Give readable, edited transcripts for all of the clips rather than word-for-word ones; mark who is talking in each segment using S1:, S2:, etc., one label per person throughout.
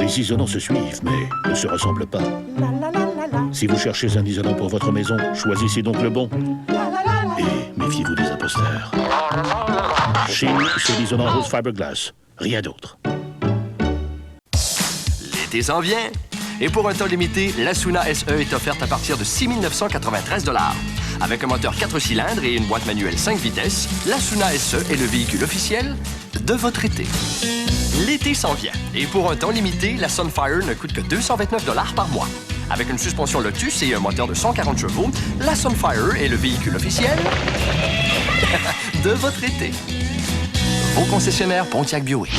S1: Les isolants se suivent, mais ne se ressemblent pas. Si vous cherchez un isolant pour votre maison, choisissez donc le bon. Et méfiez-vous des imposteurs. Chez nous, c'est l'isolant Rose Fiberglass. Rien d'autre.
S2: L'été s'en vient. Et pour un temps limité, la Suna SE est offerte à partir de 6 993 $. Avec un moteur 4 cylindres et une boîte manuelle 5 vitesses, la Suna SE est le véhicule officiel de votre été. L'été s'en vient. Et pour un temps limité, la Sunfire ne coûte que 229 $ par mois. Avec une suspension Lotus et un moteur de 140 chevaux, la Sunfire est le véhicule officiel de votre été. Vos concessionnaires Pontiac Buick.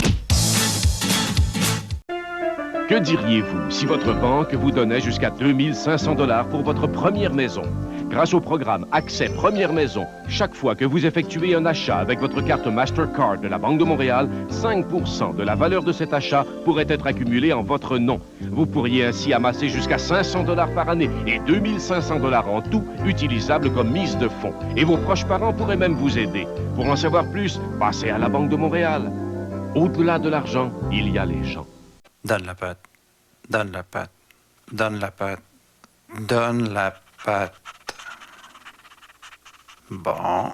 S3: Que diriez-vous si votre banque vous donnait jusqu'à 2 500 $ pour votre première maison? Grâce au programme Accès Première Maison, chaque fois que vous effectuez un achat avec votre carte Mastercard de la Banque de Montréal, 5% de la valeur de cet achat pourrait être accumulée en votre nom. Vous pourriez ainsi amasser jusqu'à 500 $ par année et 2 500 $ en tout, utilisables comme mise de fonds. Et vos proches parents pourraient même vous aider. Pour en savoir plus, passez à la Banque de Montréal. Au-delà de l'argent, il y a les gens.
S4: Donne la patte, donne la patte, donne la patte, donne la patte. Bon.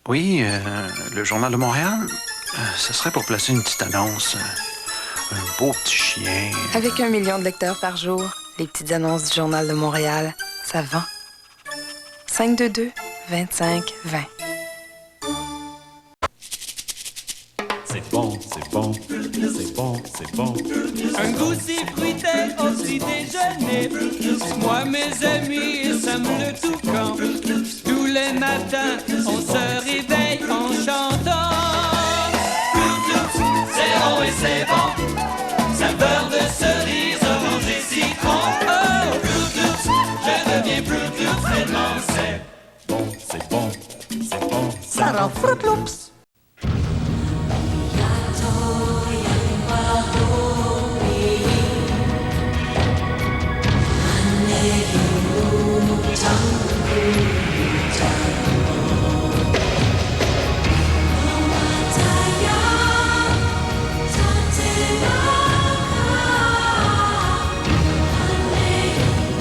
S4: Oui, le Journal de Montréal, ce serait pour placer une petite annonce. Un beau petit chien.
S5: Avec 1 million de lecteurs par jour, les petites annonces du Journal de Montréal, ça vend. 522-25-20.
S6: C'est bon, c'est bon, c'est bon, c'est bon.
S7: Un goût si fruité au petit déjeuner. Moi, mes amis, ça me le tout quand. Tous les matins, on se réveille en chantant. C'est bon et c'est bon. Saveur de cerise, orange et citron. Oh, je deviens plus tellement c'est
S6: Bon, c'est bon, c'est bon.
S7: ça rend Fruit Loops.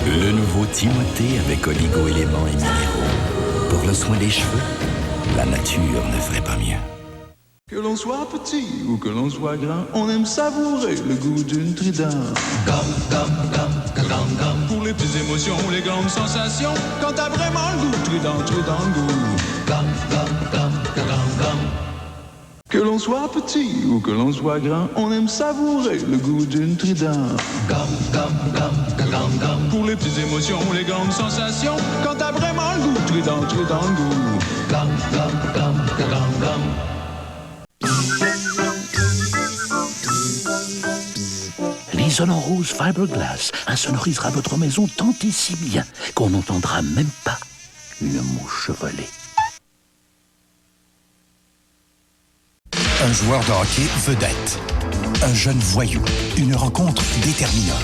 S8: Le nouveau Timothée avec oligo-éléments et minéraux. Pour le soin des cheveux, la nature ne ferait pas mieux.
S9: Que l'on soit petit ou que l'on soit grand, on aime savourer le goût d'une Trident. Gomme. Pour les petites émotions, les grandes sensations, quand t'as vraiment le goût, Trident le goût. Gomme. Que l'on soit petit ou que l'on soit grand, on aime savourer le goût d'une Trident. Gomme. Pour les petites émotions, les grandes sensations, quand t'as vraiment le goût, Trident le goût. Gomme.
S1: L'isolant Rose Fiberglass insonorisera votre maison tant et si bien qu'on n'entendra même pas une mouche voler.
S10: Un joueur de hockey vedette. Un jeune voyou. Une rencontre déterminante.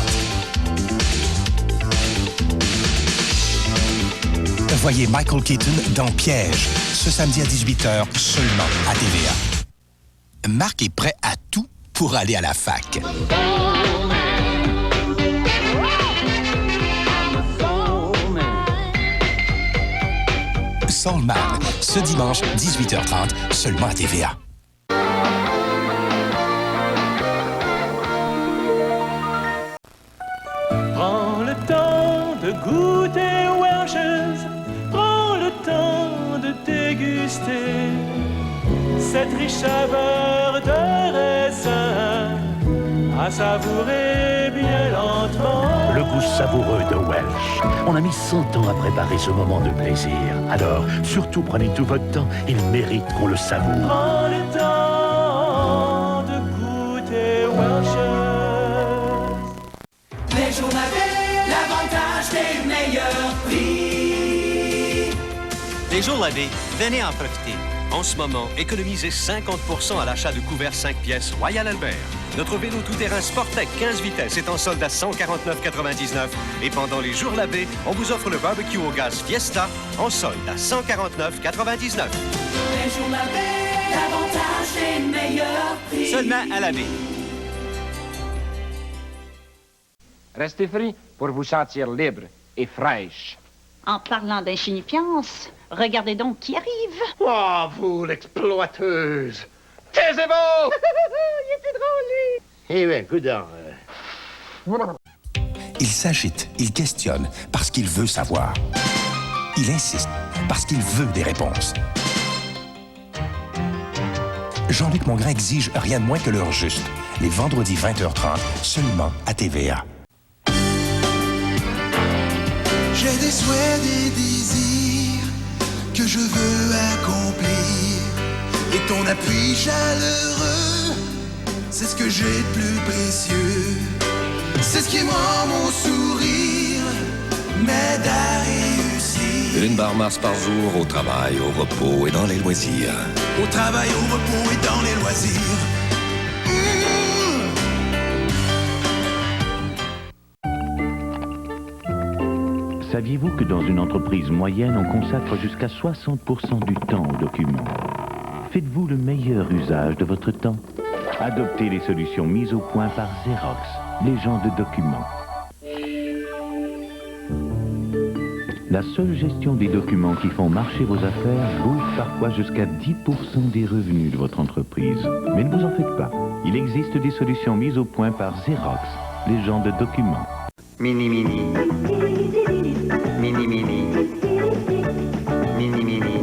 S10: Voyez Michael Keaton dans Piège, ce samedi à 18h, seulement à TVA. Marc est prêt à tout pour aller à la fac. Soul Man, ce dimanche, 18h30, seulement à TVA.
S7: Prends le temps de goûter Welch's. Prends le temps de déguster cette riche saveur de raisin à savourer bien lentement.
S1: Le goût savoureux de Welch. On a mis 100 ans à préparer ce moment de plaisir. Alors, surtout prenez tout votre temps. Il mérite qu'on le savoure.
S7: Prends le temps de goûter Welch's. Les jours lavés, l'avantage des meilleurs prix.
S11: Les jours lavés, venez en profiter. En ce moment, économisez 50% à l'achat de couverts 5 pièces Royal Albert. Notre vélo tout-terrain Sportec 15 vitesses est en solde à 149,99 et pendant les jours lavés, on vous offre le barbecue au gaz Fiesta en solde à 149,99.
S7: Les jours lavés, davantage les meilleurs prix.
S11: Seulement à la ville.
S12: Restez frais pour vous sentir libre et fraîche.
S13: En parlant d'insignifiance, regardez donc qui arrive.
S14: Oh, vous, l'exploiteuse! Taisez-vous!
S13: Il était drôle, lui.
S14: Eh bien, coudonc.
S10: Il s'agite, il questionne parce qu'il veut savoir. Il insiste parce qu'il veut des réponses. Jean-Luc Mongrain exige rien de moins que l'heure juste. Les vendredis 20h30, seulement à TVA.
S15: J'ai des souhaits, des désirs que je veux accomplir. Et ton appui chaleureux, c'est ce que j'ai de plus précieux. C'est ce qui me rend mon sourire, m'aide à réussir.
S8: Une barre Mars par jour au travail, au repos et dans les loisirs.
S15: Au travail, au repos et dans les loisirs.
S16: Saviez-vous que dans une entreprise moyenne, on consacre jusqu'à 60% du temps aux documents? Faites-vous le meilleur usage de votre temps? Adoptez les solutions mises au point par Xerox, les gens de documents. La seule gestion des documents qui font marcher vos affaires bouffe parfois jusqu'à 10% des revenus de votre entreprise. Mais ne vous en faites pas. Il existe des solutions mises au point par Xerox, les gens de documents.
S17: Mini mini. Mini mini. Mini mini.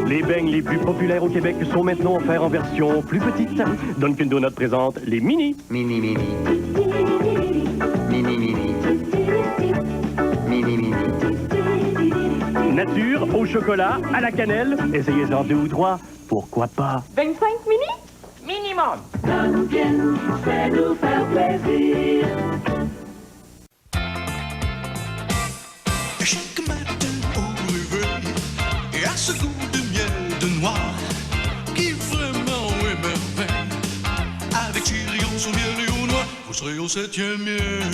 S18: Les beignes les plus populaires au Québec sont maintenant offerts en version plus petite. Dunkin' Donuts présente les mini.
S17: Mini mini. Mini mini. Mini mini.
S18: Nature, au chocolat, à la cannelle. Essayez-en 2 ou 3. Pourquoi pas?
S13: 25 mini? Minimum.
S7: Dunkin', c'est nous faire plaisir.
S15: Chaque matin au réveil, et à ce goût de miel de noix qui vraiment émerveille. Avec Cheerios au miel et aux noix, vous serez au 7e miel.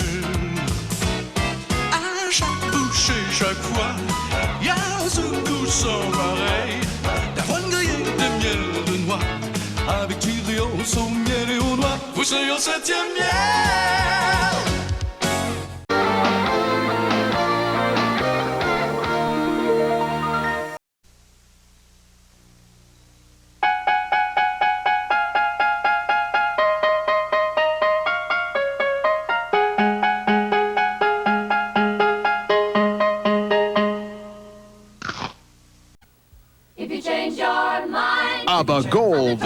S15: À chaque bouchée, chaque fois, y a ce goût sans pareil. D'avoine grillée de miel de noix. Avec Cheerios au miel et aux noix, vous serez au 7e miel.
S19: ABBA Gold,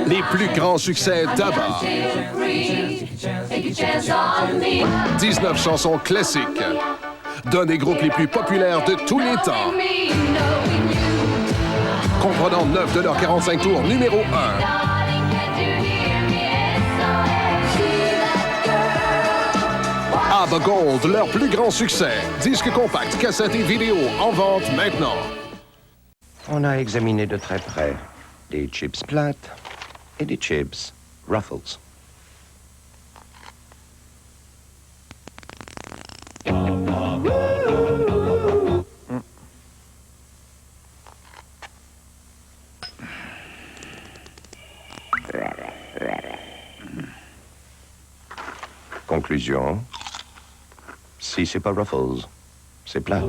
S19: les plus grands succès d'ABBA. 19 chansons classiques d'un des groupes les plus populaires de tous les temps. Comprenant 9 de leurs 45 tours numéro 1. ABBA Gold, leur plus grand succès. Disques compacts, cassettes et vidéos en vente maintenant.
S20: On a examiné de très près des chips plates et des chips Ruffles. Conclusion, si c'est pas Ruffles, c'est plate.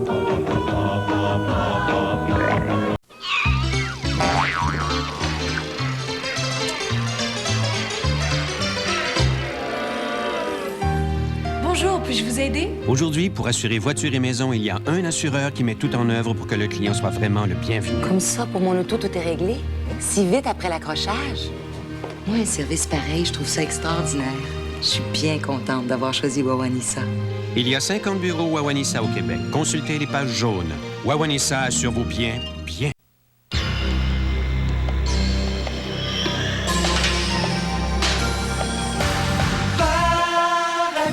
S21: Bonjour, puis-je vous aider?
S11: Aujourd'hui, pour assurer voiture et maison, il y a un assureur qui met tout en œuvre pour que le client soit vraiment le bienvenu.
S5: Comme ça, pour mon auto, tout est réglé? Si vite après l'accrochage? Moi, un service pareil, je trouve ça extraordinaire. Je suis bien contente d'avoir choisi Wawanissa.
S11: Il y a 50 bureaux Wawanissa au Québec. Consultez les pages jaunes. Wawanissa assure vos biens, bien.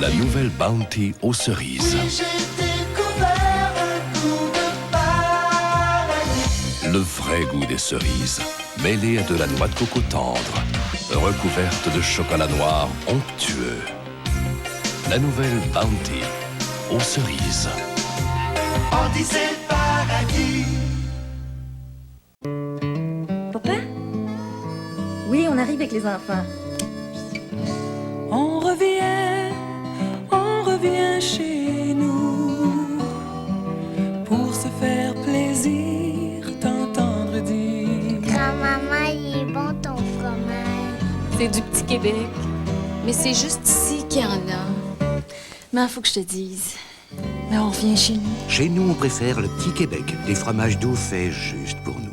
S8: La nouvelle Bounty aux cerises. Le vrai goût des cerises, mêlé à de la noix de coco tendre, recouverte de chocolat noir onctueux. La nouvelle Bounty aux cerises.
S15: On disait paradis.
S21: Papa, les enfants.
S7: On revient chez nous pour se faire plaisir, t'entendre dire.
S21: Grand-maman, il est bon ton fromage.
S22: C'est du petit Québec. Mais c'est juste ici qu'il y en a. Mais faut que je te dise. Mais on revient chez nous.
S23: Chez nous, on préfère le petit Québec. Des fromages doux faits juste pour nous.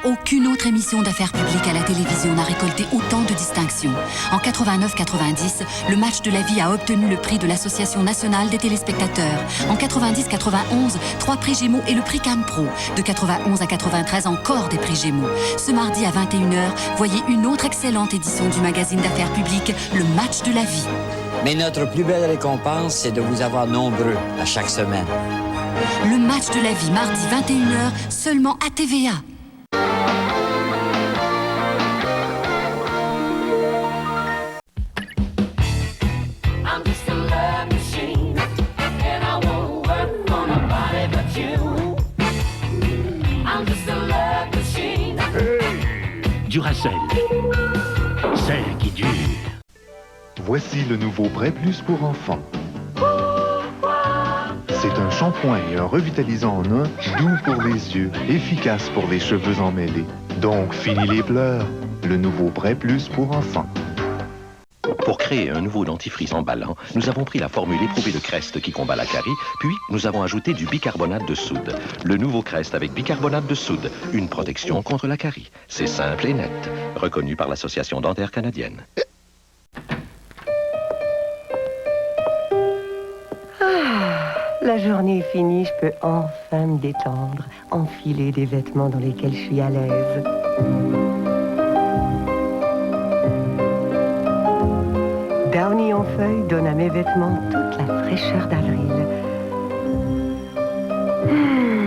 S24: Aucune autre émission d'affaires publiques à la télévision n'a récolté autant de distinctions. En 89-90, le match de la vie a obtenu le prix de l'Association nationale des téléspectateurs. En 90-91, 3 prix Gémeaux et le prix Cannes Pro. De 91 à 93, encore des prix Gémeaux. Ce mardi à 21h, voyez une autre excellente édition du magazine d'affaires publiques, le match de la vie.
S25: Mais notre plus belle récompense, c'est de vous avoir nombreux à chaque semaine.
S24: Le match de la vie, mardi 21h, seulement à TVA.
S1: Duracell, celle qui dure.
S26: Voici le nouveau Prêt Plus pour enfants. C'est un shampoing et un revitalisant en un, doux pour les yeux, efficace pour les cheveux emmêlés. Donc, fini les pleurs. Le nouveau Prêt Plus pour enfants.
S27: Pour créer un nouveau dentifrice emballant, nous avons pris la formule éprouvée de Crest qui combat la carie, puis nous avons ajouté du bicarbonate de soude. Le nouveau Crest avec bicarbonate de soude, une protection contre la carie. C'est simple et net, reconnu par l'Association dentaire canadienne.
S28: La journée est finie, je peux enfin me détendre, enfiler des vêtements dans lesquels je suis à l'aise. Downy en feuille donne à mes vêtements toute la fraîcheur d'avril.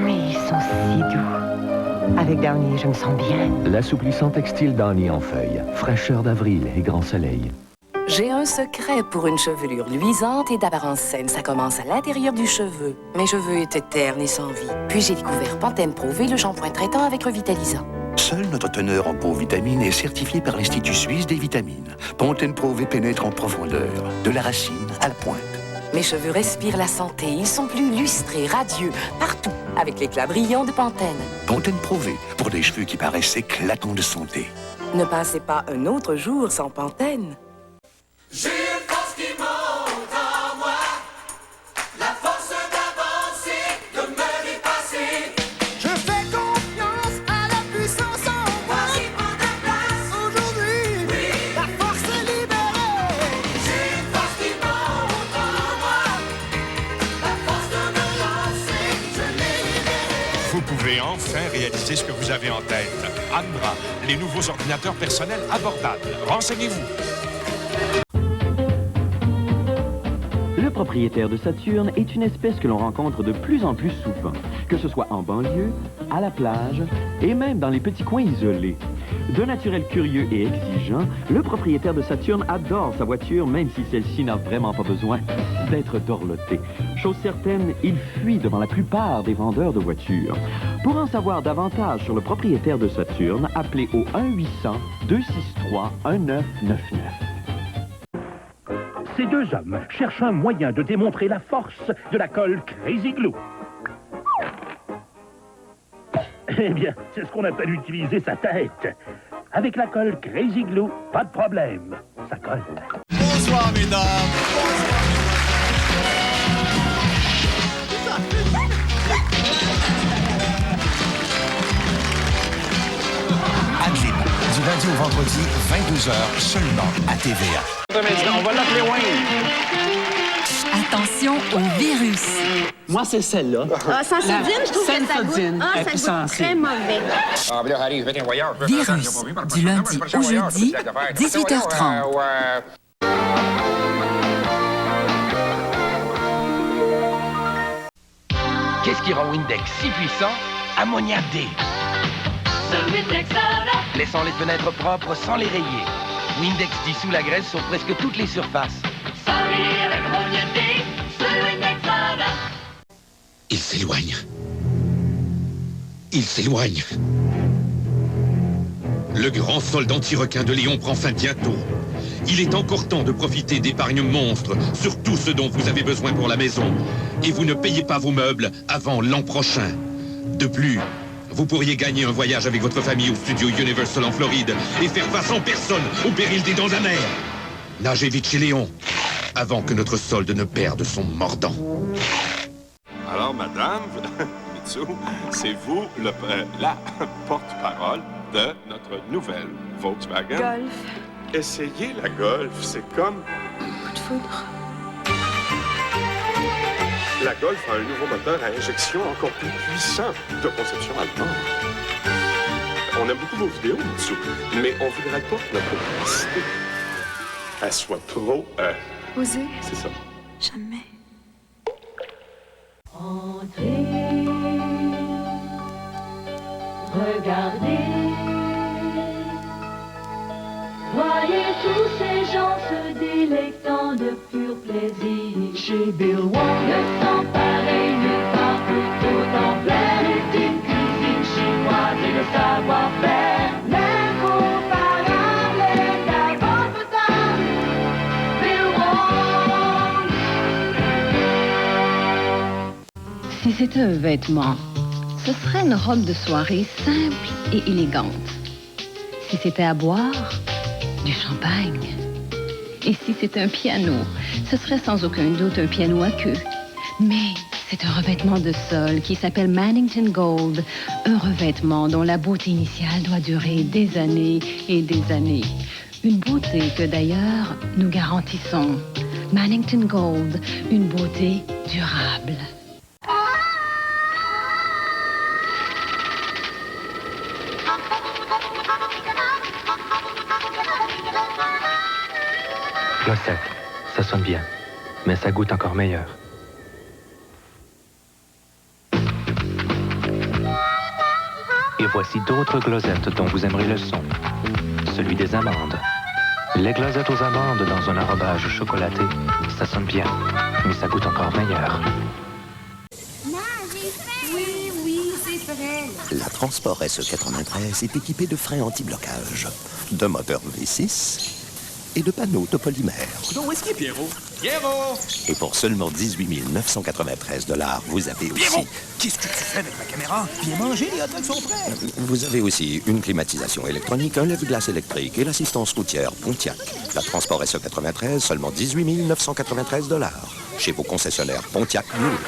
S28: Mais ils sont si doux. Avec Downy, je me sens bien.
S29: L'assouplissant textile Downy en feuille, fraîcheur d'avril et grand soleil.
S30: J'ai un secret pour une chevelure luisante et d'apparence saine. Ça commence à l'intérieur du cheveu. Mes cheveux étaient ternes et sans vie. Puis j'ai découvert Pantene Pro V, le shampoing traitant avec revitalisant.
S23: Seul notre teneur en peau vitamine est certifié par l'Institut suisse des vitamines. Pantene Pro V pénètre en profondeur, de la racine à la pointe.
S30: Mes cheveux respirent la santé. Ils sont plus lustrés, radieux, partout, avec l'éclat brillant de Pantene.
S23: Pantene Pro V, pour des cheveux qui paraissent éclatants de santé.
S30: Ne passez pas un autre jour sans Pantene.
S15: J'ai une force qui monte en moi, la force d'avancer, de me dépasser. Je fais confiance à la puissance en moi. Vas-y, prends ta place aujourd'hui. Oui, la force est libérée. J'ai une force qui monte en moi, la force de me lancer, je l'ai libérée.
S31: Vous pouvez enfin réaliser ce que vous avez en tête. Ambra, les nouveaux ordinateurs personnels abordables. Renseignez-vous.
S32: Le propriétaire de Saturne est une espèce que l'on rencontre de plus en plus souvent, que ce soit en banlieue, à la plage et même dans les petits coins isolés. D'un naturel curieux et exigeant, le propriétaire de Saturne adore sa voiture, même si celle-ci n'a vraiment pas besoin d'être dorlotée. Chose certaine, il fuit devant la plupart des vendeurs de voitures. Pour en savoir davantage sur le propriétaire de Saturne, appelez au 1-800-263-1999.
S1: Ces deux hommes cherchent un moyen de démontrer la force de la colle Crazy Glue. Eh bien, c'est ce qu'on appelle utiliser sa tête. Avec la colle Crazy Glue, pas de problème. Ça colle.
S15: Bonsoir, mesdames.
S10: Ad-Lib, du lundi au vendredi, 22h, seulement à TVA.
S4: On va l'appeler Wayne.
S24: Attention au virus.
S4: Moi, c'est celle-là.
S21: Ah, Sensodyne, je trouve que ça goûte. Ah, ça goûte très mauvais.
S24: Virus, du lundi au jeudi, 18h30.
S33: Qu'est-ce qui rend Windex si puissant? Ammoniac D. Laissant les fenêtres propres sans les rayer. Windex dissout la graisse sur presque toutes les surfaces.
S2: Il s'éloigne. Il s'éloigne. Le grand solde anti-requin de Léon prend fin bientôt. Il est encore temps de profiter d'épargne monstre sur tout ce dont vous avez besoin pour la maison. Et vous ne payez pas vos meubles avant l'an prochain. De plus, vous pourriez gagner un voyage avec votre famille au studio Universal en Floride et faire face en personne au péril des dents amères. Nagez vite chez Léon, avant que notre solde ne perde son mordant.
S3: Alors, madame, Mitsu, c'est vous la porte-parole de notre nouvelle Volkswagen.
S22: Golf.
S3: Essayez la Golf, c'est comme...
S22: Coup de foudre.
S3: La Golf a un nouveau moteur à injection encore plus puissant de conception allemande. On aime beaucoup vos vidéos, Mitsu, mais on voudrait pas que notre publicité elle soit trop...
S22: Osez.
S3: C'est ça.
S22: Jamais.
S5: Entrez, regardez, voyez tous ces gens se délectant de pur plaisir. Chez Bill Wong, le sang pareil nulle part, tout en plein ultime cuisine chinoise et le savoir-faire. L'incomparable est à votre table, Bill Wong.
S6: Si c'était un vêtement, ce serait une robe de soirée simple et élégante. Si c'était à boire, du champagne. Et si c'était un piano, ce serait sans aucun doute un piano à queue. Mais c'est un revêtement de sol qui s'appelle Mannington Gold, un revêtement dont la beauté initiale doit durer des années et des années. Une beauté que d'ailleurs nous garantissons. Mannington Gold, une beauté durable.
S9: Closette, ça sonne bien, mais ça goûte encore meilleur. Et voici d'autres glosettes dont vous aimerez le son. Celui des amandes. Les glosettes aux amandes dans un enrobage chocolaté, ça sonne bien, mais ça goûte encore meilleur.
S12: Oui, c'est vrai.
S23: La Transport SE93 est équipée de freins anti-blocage, de moteur V6 et de panneaux de polymère.
S3: Où est-ce qu'il est, Pierrot? Pierrot!
S23: Et pour seulement 18 993 $, vous avez aussi...
S3: Pierrot! Qu'est-ce que tu fais avec ma caméra? Viens manger, les hot dogs sont prêts!
S23: Vous avez aussi une climatisation électronique, un lève-glace électrique et l'assistance routière Pontiac. La Transport SE93, seulement 18 993 $. Chez vos concessionnaires Pontiac Blue.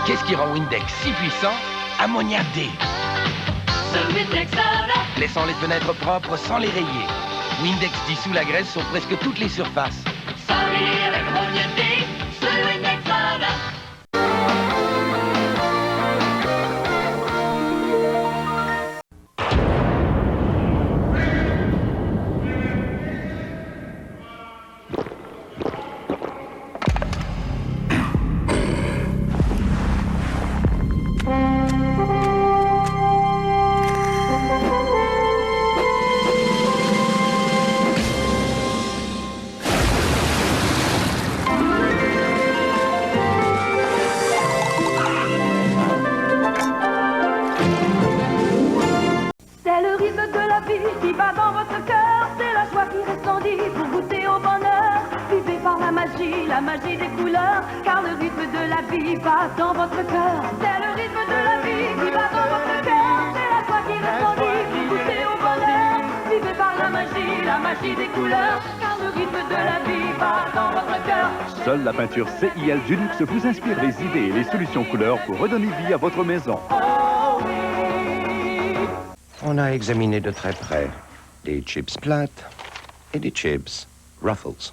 S33: Qu'est-ce qui rend Windex si puissant? Ammoniac D. Laissant les fenêtres propres sans les rayer. Windex dissout la graisse sur presque toutes les surfaces.
S5: Qui bat dans votre cœur, c'est la joie qui resplendit pour goûter au bonheur. Vivez par la magie des couleurs, car le rythme de la vie bat dans votre cœur. C'est le rythme de la vie qui bat dans votre cœur, c'est la joie qui resplendit pour goûter au bonheur. Vivez par la magie des couleurs, car le rythme de la vie bat dans votre cœur.
S13: Seule la peinture CIL Dulux vous inspire les idées et les solutions couleurs pour redonner vie à votre maison.
S23: On a examiné de très près des chips plates et des chips Ruffles.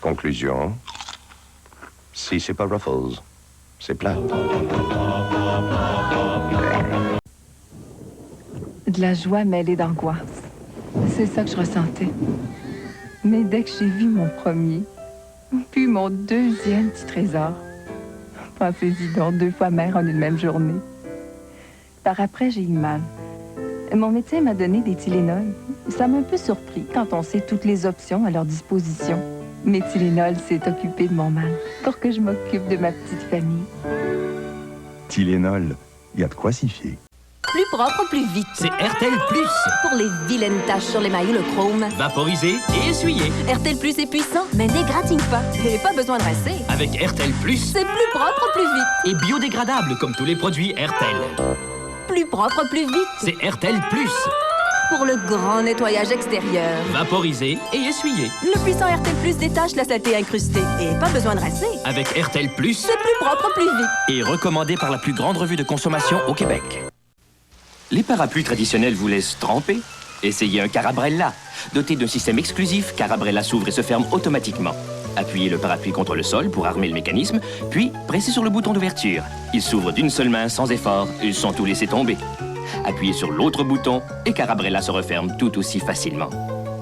S23: Conclusion, si c'est pas Ruffles, c'est plat.
S14: De la joie mêlée d'angoisse.
S7: c'est ça que je ressentais. Mais dès que j'ai vu mon premier, puis mon deuxième petit trésor, pensez-y donc, 2 fois mère en une même journée. Par après, j'ai eu mal. Mon médecin m'a donné des Tylenol. Ça m'a un peu surpris quand on sait toutes les options à leur disposition. Mais Tylenol s'est occupé de mon mal pour que je m'occupe de ma petite famille.
S8: Tylenol, il y a de quoi s'y fier.
S11: Plus propre, plus vite.
S14: C'est RTL Plus.
S11: Pour les vilaines taches sur les maillots, le chrome.
S14: Vaporiser et essuyer.
S11: RTL Plus est puissant, mais n'égratigne pas. Et pas besoin de rincer.
S14: Avec RTL Plus,
S11: c'est plus propre, plus vite.
S14: Et biodégradable, comme tous les produits RTL.
S11: Plus propre, plus vite.
S14: C'est RTL Plus.
S11: Pour le grand nettoyage extérieur.
S14: Vaporiser et essuyer.
S11: Le puissant RTL Plus détache la saleté incrustée. Et pas besoin de rincer.
S14: Avec RTL Plus,
S11: c'est plus propre, plus vite.
S14: Et recommandé par la plus grande revue de consommation au Québec. Les parapluies traditionnels vous laissent tremper? Essayez un Carabrella. Doté d'un système exclusif, Carabrella s'ouvre et se ferme automatiquement. Appuyez le parapluie contre le sol pour armer le mécanisme, puis pressez sur le bouton d'ouverture. Il s'ouvre d'une seule main sans effort et sans tout laisser tomber. Appuyez sur l'autre bouton et Carabrella se referme tout aussi facilement.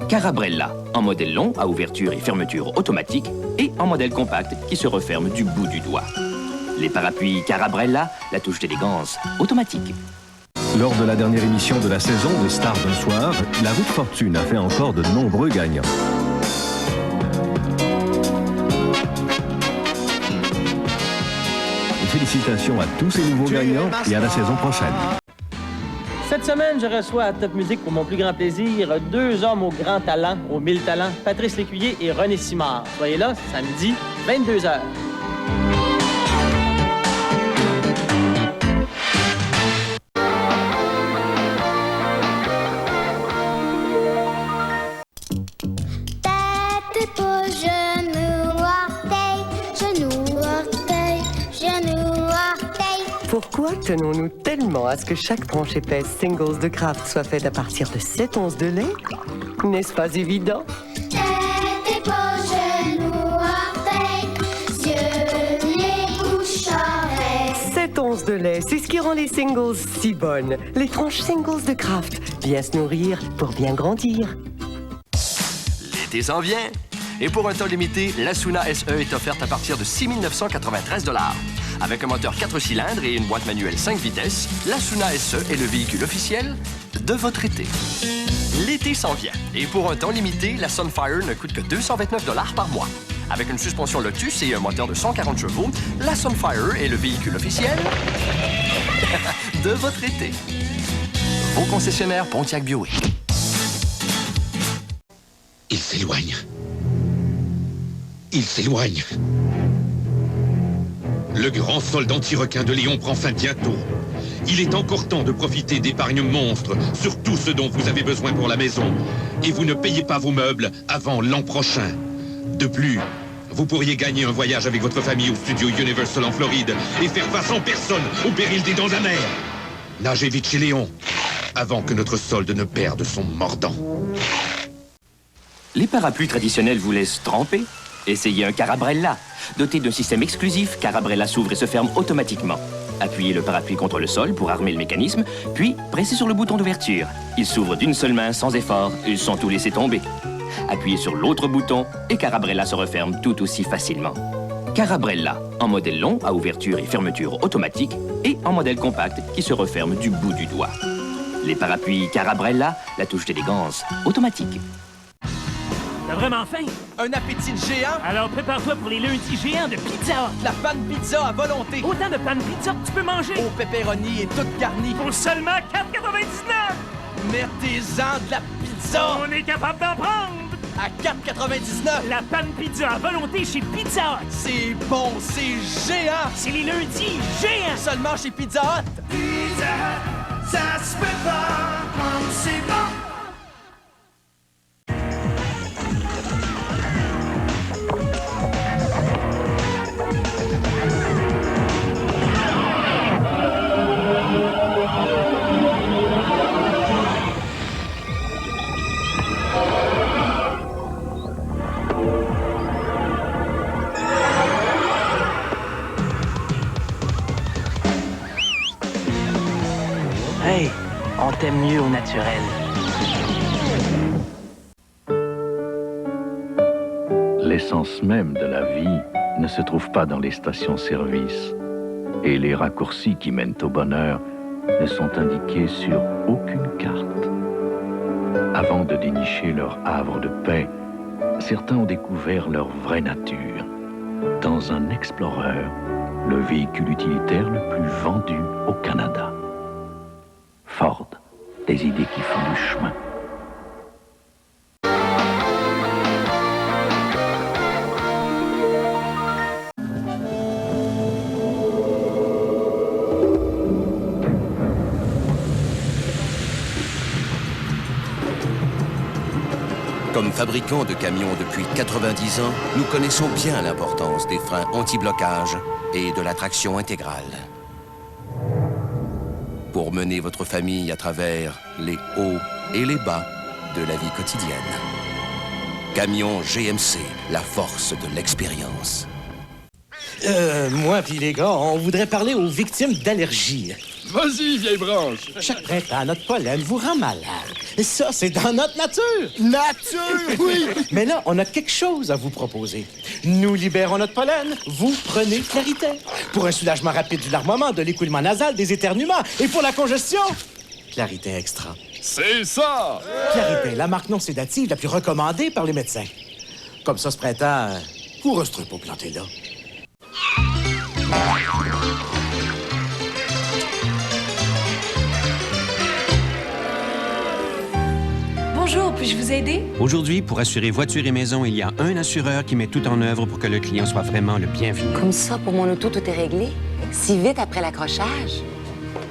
S14: Carabrella, en modèle long à ouverture et fermeture automatique et en modèle compact qui se referme du bout du doigt. Les parapluies Carabrella, la touche d'élégance automatique.
S29: Lors de la dernière émission de la saison de Stars d'un soir, la roue de fortune a fait encore de nombreux gagnants. Félicitations à tous ces nouveaux gagnants et à la saison prochaine.
S16: Cette semaine, je reçois à Top Music pour mon plus grand plaisir 2 hommes au grand talent, aux 1000 talents, Patrice Lécuyer et René Simard. Soyez là, samedi, 22h.
S17: Pourquoi tenons-nous tellement à ce que chaque branche épaisse Singles de Kraft soit faite à partir de 7 onces de lait? N'est-ce pas évident?
S5: Tête, épaules, genoux, orteils, yeux, nez, bouche, oreilles.
S17: 7 onces de lait, c'est ce qui rend les Singles si bonnes. Les tranches Singles de Kraft. Bien se nourrir pour bien grandir.
S18: L'été s'en vient. Et pour un temps limité, la Suna SE est offerte à partir de 6 993 $. Avec un moteur 4 cylindres et une boîte manuelle 5 vitesses, la Suna SE est le véhicule officiel de votre été. L'été s'en vient. Et pour un temps limité, la Sunfire ne coûte que 229 $ par mois. Avec une suspension Lotus et un moteur de 140 chevaux, la Sunfire est le véhicule officiel de votre été. Vos concessionnaires Pontiac Buick.
S2: Il s'éloigne. Il s'éloigne. Le grand solde anti-requin de Léon prend fin bientôt. Il est encore temps de profiter d'épargne monstre sur tout ce dont vous avez besoin pour la maison. Et vous ne payez pas vos meubles avant l'an prochain. De plus, vous pourriez gagner un voyage avec votre famille au studio Universal en Floride et faire face en personne au péril des dents amères. Nagez vite chez Léon, avant que notre solde ne perde son mordant.
S14: Les parapluies traditionnels vous laissent tremper? Essayez un Carabrella. Doté d'un système exclusif, Carabrella s'ouvre et se ferme automatiquement. Appuyez le parapluie contre le sol pour armer le mécanisme, puis pressez sur le bouton d'ouverture. Il s'ouvre d'une seule main sans effort et sans tout laisser tomber. Appuyez sur l'autre bouton et Carabrella se referme tout aussi facilement. Carabrella, en modèle long à ouverture et fermeture automatique et en modèle compact qui se referme du bout du doigt. Les parapluies Carabrella, la touche d'élégance automatique.
S19: T'as vraiment faim?
S33: Un appétit de géant?
S19: Alors prépare-toi pour les lundis géants de Pizza Hut.
S33: La panne pizza à volonté.
S19: Autant de panne pizza que tu peux manger.
S33: Au pepperoni et toute garnie.
S19: Pour seulement 4,99!
S33: Mettez-en de la pizza!
S19: On est capable d'en prendre!
S33: À 4,99!
S19: La panne pizza à volonté chez Pizza Hut.
S33: C'est bon, c'est géant!
S19: C'est les lundis géants!
S33: Seulement chez Pizza Hut!
S5: Pizza Hut, ça se prépare comme c'est bon!
S21: Hey, on t'aime mieux au naturel.
S29: L'essence même de la vie ne se trouve pas dans les stations-service. Et les raccourcis qui mènent au bonheur ne sont indiqués sur aucune carte. Avant de dénicher leur havre de paix, certains ont découvert leur vraie nature. Dans un Explorer, le véhicule utilitaire le plus vendu au Canada. Ford, des idées qui font du chemin.
S23: Comme fabricant de camions depuis 90 ans, nous connaissons bien l'importance des freins anti-blocage et de la traction intégrale. Pour mener votre famille à travers les hauts et les bas de la vie quotidienne. Camion GMC, la force de l'expérience.
S1: Moi puis les gars, on voudrait parler aux victimes d'allergies.
S4: Vas-y, vieille branche.
S1: Chaque printemps, notre pollen vous rend malade. Et ça, c'est dans notre nature.
S4: Nature, oui.
S1: Mais là, on a quelque chose à vous proposer. Nous libérons notre pollen, vous prenez Clarité. Pour un soulagement rapide du larmoiement, de l'écoulement nasal, des éternuements et pour la congestion, Clarité Extra.
S4: C'est ça!
S1: Clarité, la marque non sédative la plus recommandée par les médecins. Comme ça, ce printemps, vous resterez pas planté là.
S8: Bonjour, puis-je vous aider?
S10: Aujourd'hui, pour assurer voiture et maison, il y a un assureur qui met tout en œuvre pour que le client soit vraiment le bienvenu.
S15: Comme ça, pour mon auto, tout est réglé? Si vite après l'accrochage?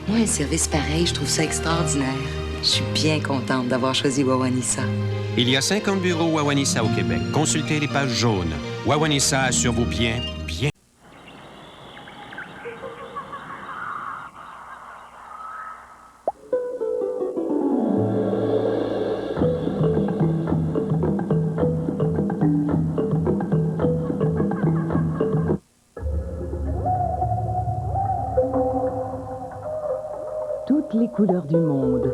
S15: Moi, un service pareil, je trouve ça extraordinaire. Je suis bien contente d'avoir choisi Wawanisa.
S10: Il y a 50 bureaux Wawanisa au Québec. Consultez les pages jaunes. Wawanisa assure vos biens bien.
S6: Toutes les couleurs du monde.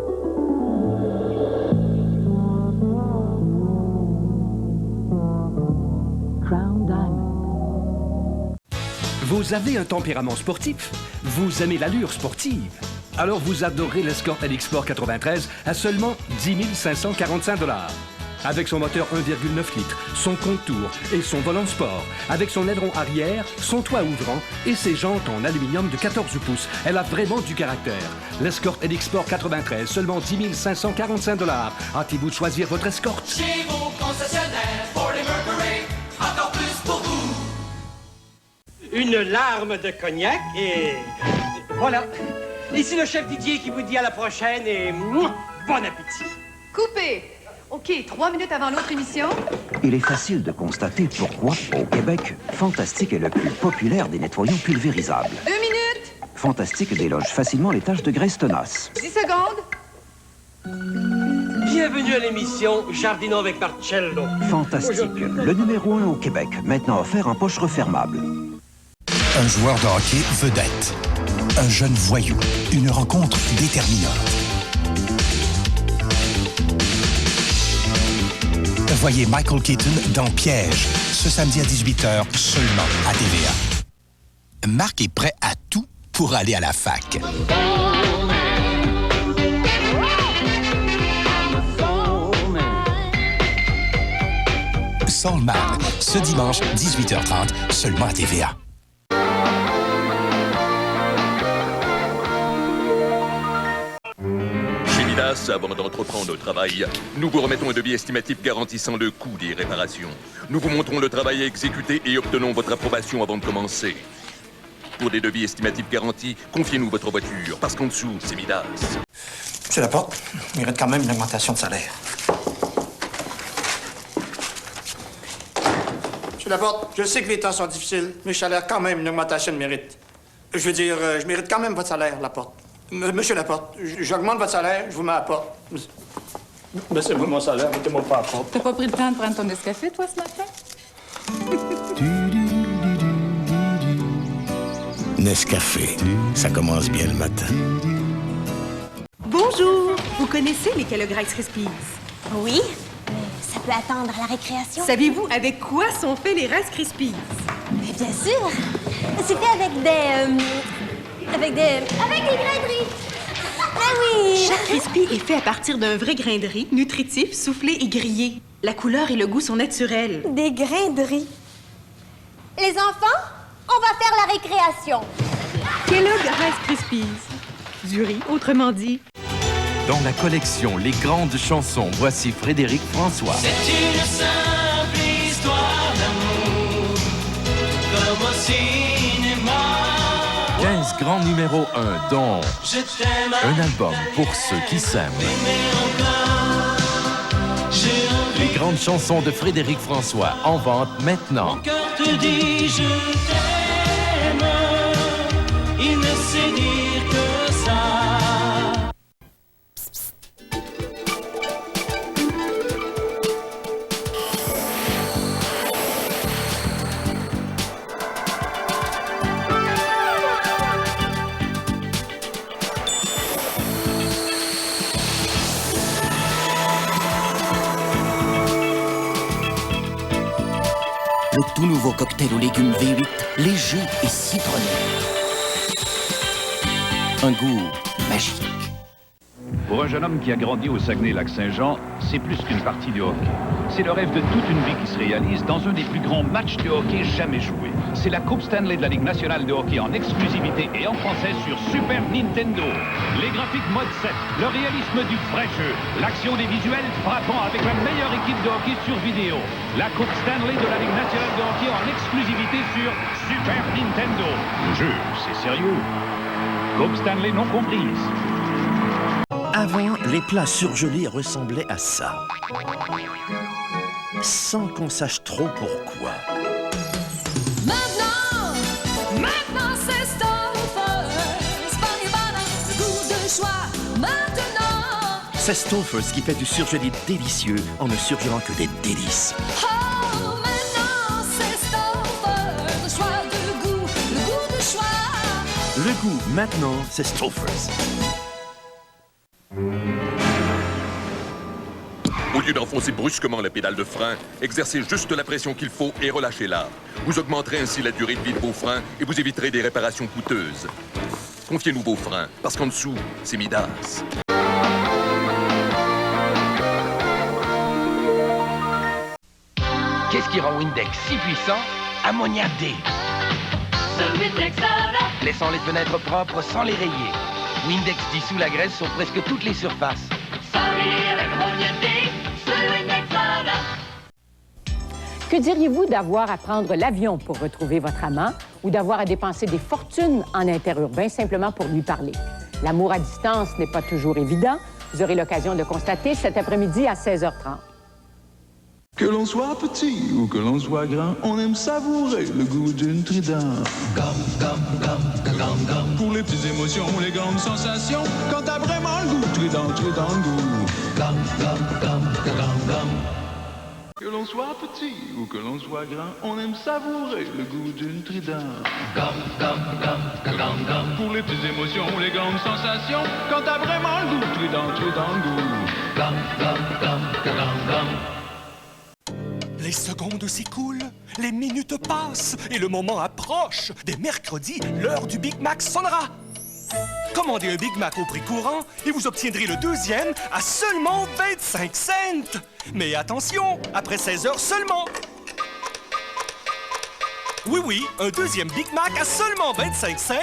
S6: Crown Diamond.
S13: Vous avez un tempérament sportif. Vous aimez l'allure sportive. Alors vous adorez l'Escort LX Sport 93 à seulement 10 545 $. Avec son moteur 1,9 litres, son contour et son volant sport, avec son aileron arrière, son toit ouvrant et ses jantes en aluminium de 14 pouces, elle a vraiment du caractère. L'Escort LX Sport 93, seulement 10 545 $. Hâtez-vous de choisir votre escorte.
S20: Chez vos concessionnaires, Ford et Mercury, encore plus pour vous.
S25: Une larme de cognac et... Voilà. Ici le chef Didier qui vous dit à la prochaine et... bon appétit.
S26: Coupé. OK, 3 minutes avant l'autre émission.
S27: Il est facile de constater pourquoi, au Québec, Fantastique est le plus populaire des nettoyants pulvérisables.
S26: 2 minutes.
S27: Fantastique déloge facilement les taches de graisse tenace.
S26: 10 secondes.
S25: Bienvenue à l'émission Jardinons avec Marcello.
S27: Fantastique, le numéro 1 au Québec, maintenant offert en poche refermable.
S28: Un joueur de hockey vedette. Un jeune voyou. Une rencontre déterminante. Voyez Michael Keaton dans Piège, ce samedi à 18h, seulement à TVA. Marc est prêt à tout pour aller à la fac. Soul Man, ce dimanche, 18h30, seulement à TVA.
S2: Avant d'entreprendre le travail, nous vous remettons un devis estimatif garantissant le coût des réparations. Nous vous montrons le travail à exécuter et obtenons votre approbation avant de commencer. Pour des devis estimatifs garantis, confiez-nous votre voiture, parce qu'en dessous, c'est Midas.
S30: Monsieur Laporte, il mérite quand même une augmentation de salaire. Monsieur Laporte, je sais que les temps sont difficiles, mais je salaire quand même une augmentation de mérite. Je veux dire, je mérite quand même votre salaire, Laporte. Monsieur Laporte, j'augmente votre salaire, je vous mets à la porte. Baissez-moi mon salaire, mettez-moi pas à la porte.
S12: T'as pas pris le temps de prendre ton Nescafé, toi, ce matin?
S28: Nescafé, ça commence bien le matin.
S11: Bonjour! Vous connaissez les Kellogg Rice Krispies?
S31: Oui. Ça
S3: peut attendre à la récréation.
S8: Saviez-vous avec quoi sont faits les Rice Krispies?
S3: Mais bien sûr! C'est fait avec des... Avec des grains de riz! Ah oui!
S8: Chaque Crispy est fait à partir d'un vrai grain de riz, nutritif, soufflé et grillé. La couleur et le goût sont naturels.
S3: Des grains de riz. Les enfants, on va faire la récréation.
S8: Kellogg Rice Krispies. Du riz, autrement dit.
S7: Dans la collection Les Grandes Chansons, voici Frédéric François.
S20: C'est une simple histoire d'amour, comme au cinéma.
S7: 15 grands numéros 1, dont
S20: Je t'aime.
S7: un album pour ceux qui s'aiment. Les Grandes Chansons de Frédéric François, en vente maintenant.
S20: Mon cœur te dit je t'aime, il ne sait dire que ça.
S9: Le tout nouveau cocktail aux légumes V8, léger et citronné. Un goût magique.
S29: Pour un jeune homme qui a grandi au Saguenay-Lac-Saint-Jean, c'est plus qu'une partie de hockey. C'est le rêve de toute une vie qui se réalise dans un des plus grands matchs de hockey jamais joués. C'est la Coupe Stanley de la Ligue nationale de hockey en exclusivité et en français sur Super Nintendo. Les graphiques mode 7, le réalisme du vrai jeu, l'action des visuels frappants avec la meilleure équipe de hockey sur vidéo. La Coupe Stanley de la Ligue nationale de hockey en exclusivité sur Super Nintendo. Le jeu, c'est sérieux. Coupe Stanley non comprise.
S14: Avant, les plats surgelés ressemblaient à ça. Sans qu'on sache trop pourquoi.
S20: Maintenant c'est Stouffer's, le goût de choix, maintenant.
S14: C'est Stouffer's qui fait du surgelé délicieux en ne surgelant que des délices.
S20: Oh, maintenant c'est Stouffer's, le choix de goût, le goût de choix.
S14: Le goût, maintenant, c'est Stouffer's.
S2: Au lieu d'enfoncer brusquement la pédale de frein, exercez juste la pression qu'il faut et relâchez-la. Vous augmenterez ainsi la durée de vie de vos freins et vous éviterez des réparations coûteuses. Confiez-nous vos freins, parce qu'en dessous, c'est Midas.
S16: Qu'est-ce qui rend Windex si puissant? Ammonia D. Laissant les fenêtres propres sans les rayer. Windex dissout la graisse sur presque toutes les surfaces.
S17: Que diriez-vous d'avoir à prendre l'avion pour retrouver votre amant ou d'avoir à dépenser des fortunes en interurbain simplement pour lui parler? L'amour à distance n'est pas toujours évident. Vous aurez l'occasion de constater cet après-midi à 16h30.
S18: Que l'on soit petit ou que l'on soit grand, on aime savourer le goût d'une Trident. Pour les petites émotions, les grandes sensations, quand t'as vraiment le goût, Trident le goût. Que l'on soit petit ou que l'on soit grand, on aime savourer le goût d'une Trident. Pour les petites émotions, les grandes sensations, quand t'as vraiment le goût, Trident le goût.
S19: Les secondes s'écoulent, les minutes passent et le moment approche. Dès mercredi, l'heure du Big Mac sonnera. Commandez un Big Mac au prix courant et vous obtiendrez le deuxième à seulement 25 cents. Mais attention, après 16 heures seulement. Oui, un deuxième Big Mac à seulement 25 cents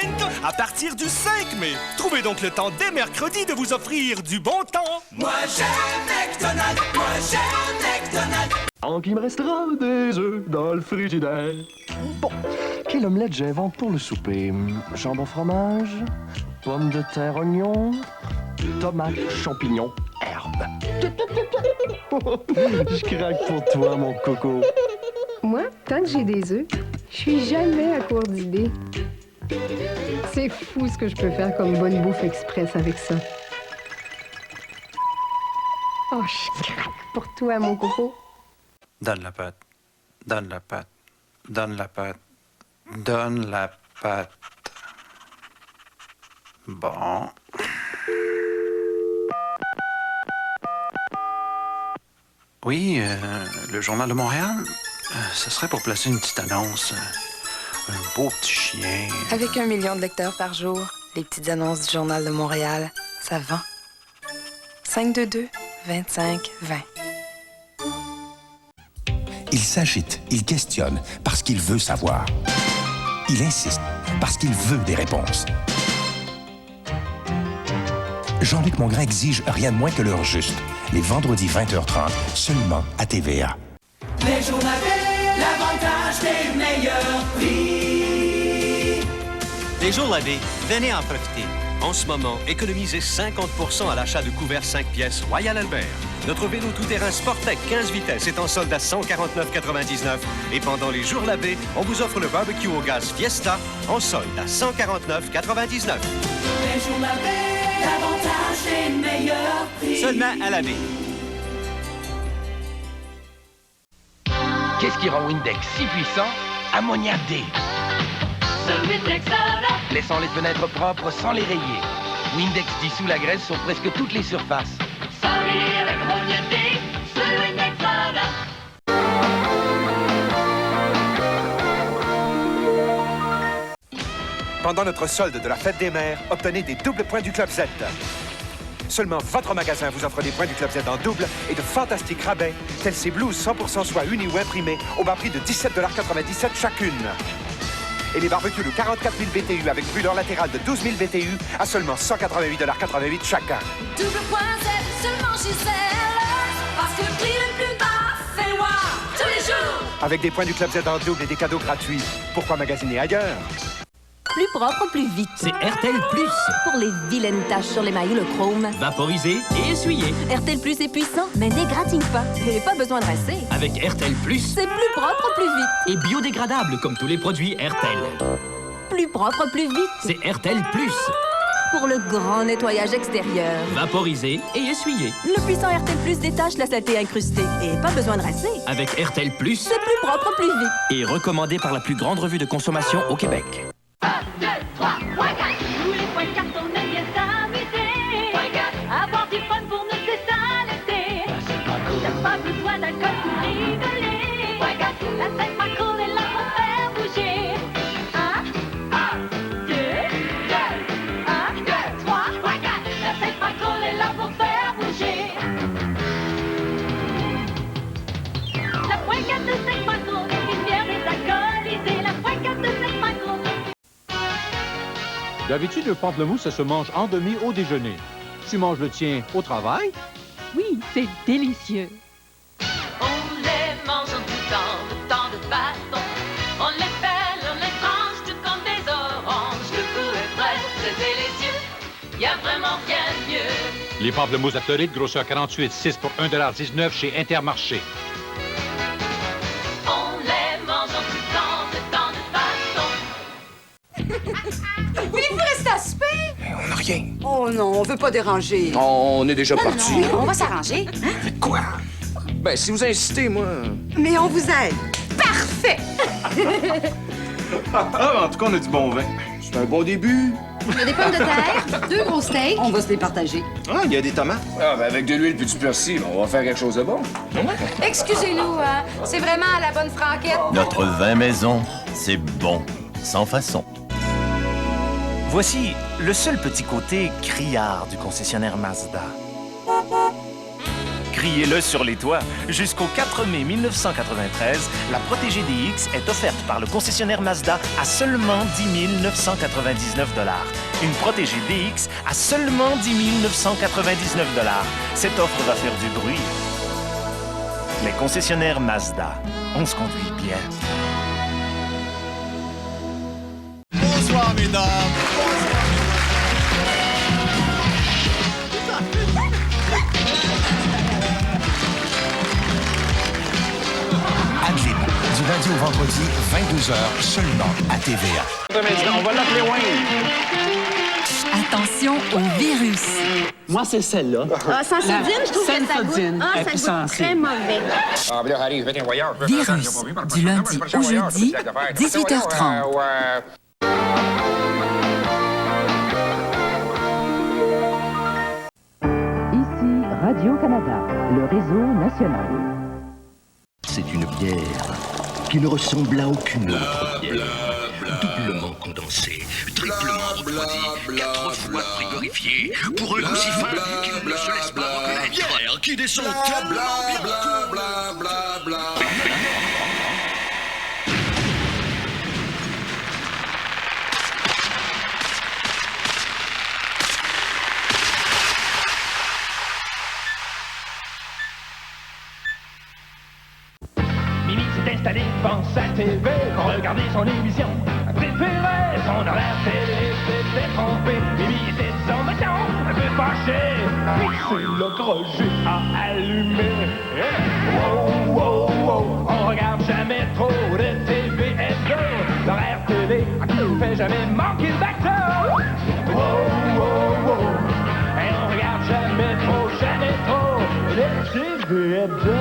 S19: à partir du 5 mai. Trouvez donc le temps dès mercredi de vous offrir du bon temps.
S20: Moi j'aime McDonald's, moi j'aime McDonald's.
S18: Donc il me restera des œufs dans le frigidaire. Bon, quelle omelette j'invente pour le souper? Jambon fromage, pommes de terre oignon, tomates, champignons, herbes. Je craque pour toi, mon coco.
S22: Moi, tant que j'ai des œufs, je suis jamais à court d'idées. C'est fou ce que je peux faire comme bonne bouffe express avec ça. Oh, je craque pour toi, mon coco.
S24: Donne la pâte, donne la pâte, donne la pâte, donne la pâte. Bon. Oui, le Journal de Montréal, ce serait pour placer une petite annonce. Un beau petit chien.
S1: Avec 1 million de lecteurs par jour, les petites annonces du Journal de Montréal, ça vend. 522-25-20.
S28: Il s'agite, il questionne, parce qu'il veut savoir. Il insiste, parce qu'il veut des réponses. Jean-Luc Mongrain exige rien de moins que l'heure juste. Les vendredis 20h30, seulement à TVA.
S20: Les jours Labbé, l'avantage des meilleurs prix.
S4: Les jours Labbé, venez en profiter. En ce moment, économisez 50% à l'achat de couverts 5 pièces Royal Albert. Notre vélo tout-terrain Sportec 15 vitesses est en solde à 149,99. Et pendant les jours Labbé, on vous offre le barbecue au gaz Fiesta en solde à 149,99.
S20: Les jours Labbé, l'avantage des meilleurs prix.
S4: Seulement à Labbé.
S16: Qu'est-ce qui rend Windex si puissant? Ammoniac D. Laissant les fenêtres propres sans les rayer. Windex dissout la graisse sur presque toutes les surfaces.
S5: Pendant notre solde de la Fête des Mères, obtenez des doubles points du Club Z. Seulement votre magasin vous offre des points du Club Z en double et de fantastiques rabais, tels ces blouses 100% soie unies ou imprimées au bas prix de 17,97 $ chacune. Et les barbecues de 44 000 BTU avec brûleur latéral de 12 000 BTU à seulement 188,88 $ chacun.
S20: Double point Z, seulement chez Zellers. Parce que le prix le plus bas fait voir tous les jours.
S5: Avec des points du Club Z en double et des cadeaux gratuits, pourquoi magasiner ailleurs?
S11: Plus propre, plus vite.
S6: C'est RTL Plus.
S11: Pour les vilaines taches sur les maillots, le chrome.
S6: Vaporiser et essuyer.
S11: RTL Plus est puissant, mais n'égratigne pas. Et pas besoin de rincer.
S6: Avec RTL Plus.
S11: C'est plus propre, plus vite.
S6: Et biodégradable comme tous les produits RTL.
S11: Plus propre, plus vite.
S6: C'est RTL Plus.
S11: Pour le grand nettoyage extérieur.
S6: Vaporiser et essuyer.
S11: Le puissant RTL Plus détache la saleté incrustée. Et pas besoin de rincer.
S6: Avec RTL Plus.
S11: C'est plus propre, plus vite.
S6: Et recommandé par la plus grande revue de consommation au Québec.
S20: 1, 2, 3, tous les points cartes, on aime bien s'amuser. Avoir du fun pour ne s'étaler. T'as pas besoin d'alcool pour rigoler. La scène macro est là pour faire bouger. 1, 2, 1, 2, 3, la scène macro est là pour faire bouger. La pointe de scène macro est une bière désalcoolisée. La pointe de scène macro.
S10: D'habitude, le pamplemousse, ça se mange en demi au déjeuner. Tu manges le tien au travail?
S13: Oui, c'est délicieux.
S20: On les mange en tout temps de bâton. On les pèle, on les tranche, tout comme des oranges. Le goût est frais, c'est délicieux. Y a vraiment rien de mieux.
S10: Les pamplemousses à Floride, grosseur 48,6 pour 1,19 $ chez Intermarché.
S20: On les mange en tout temps de bâton.
S15: Voulez-vous rester à souper?
S21: On n'a rien.
S15: Oh non, on veut pas déranger.
S21: On est déjà
S15: Non,
S21: parti.
S15: non, on va s'arranger. Hein?
S21: Quoi? Ben, si vous insistez, moi...
S15: Mais on vous aide. Parfait!
S21: En tout cas, on a du bon vin. C'est un bon début.
S15: Il y a des pommes de terre, 2 gros steaks. On va se les partager.
S21: Ah, il y a des tomates. Ah, ben avec de l'huile puis du persil, on va faire quelque chose de bon.
S15: Excusez-nous, hein. C'est vraiment à la bonne franquette.
S23: Notre vin maison, c'est bon, sans façon.
S26: Voici le seul petit côté criard du concessionnaire Mazda. Criez-le sur les toits. Jusqu'au 4 mai 1993, la Protégée DX est offerte par le concessionnaire Mazda à seulement 10 999 $. Une Protégée DX à seulement 10 999 $. Cette offre va faire du bruit. Les concessionnaires Mazda, on se conduit bien.
S31: Bonsoir, mesdames.
S28: Ad-lib, du lundi au vendredi, 22h, seulement à TVA.
S31: On va l'appeler Wayne.
S32: Attention au virus.
S31: Moi, c'est celle-là.
S32: Ah, Sensodyne, je trouve que ça goûte. Ah, ça goûte très mauvais.
S31: Ah, ben là, allez, faites un voyage.
S32: Virus, du lundi au jeudi, 18h30.
S17: Ici Radio-Canada, le réseau national.
S2: C'est une bière qui ne ressemble à aucune autre bière. Doublement condensée, triplement refroidie, 4 fois frigorifiée, pour un goût si fin qu'il ne se laisse pas reconnaître. Bière qui descend tellement bien.
S3: Mimi s'est installé devant sa TV pour regarder son émission préférée. Son horaire télé s'était trompé. Mimi était en bâton, un peu fâché. Puis c'est là que Roger a allumé. Wow, wow, wow, on regarde jamais trop de TV hebdo. L'horaire télé qui nous fait jamais manquer le bateau. Wow, wow, wow, et on regarde jamais trop de TV hebdo.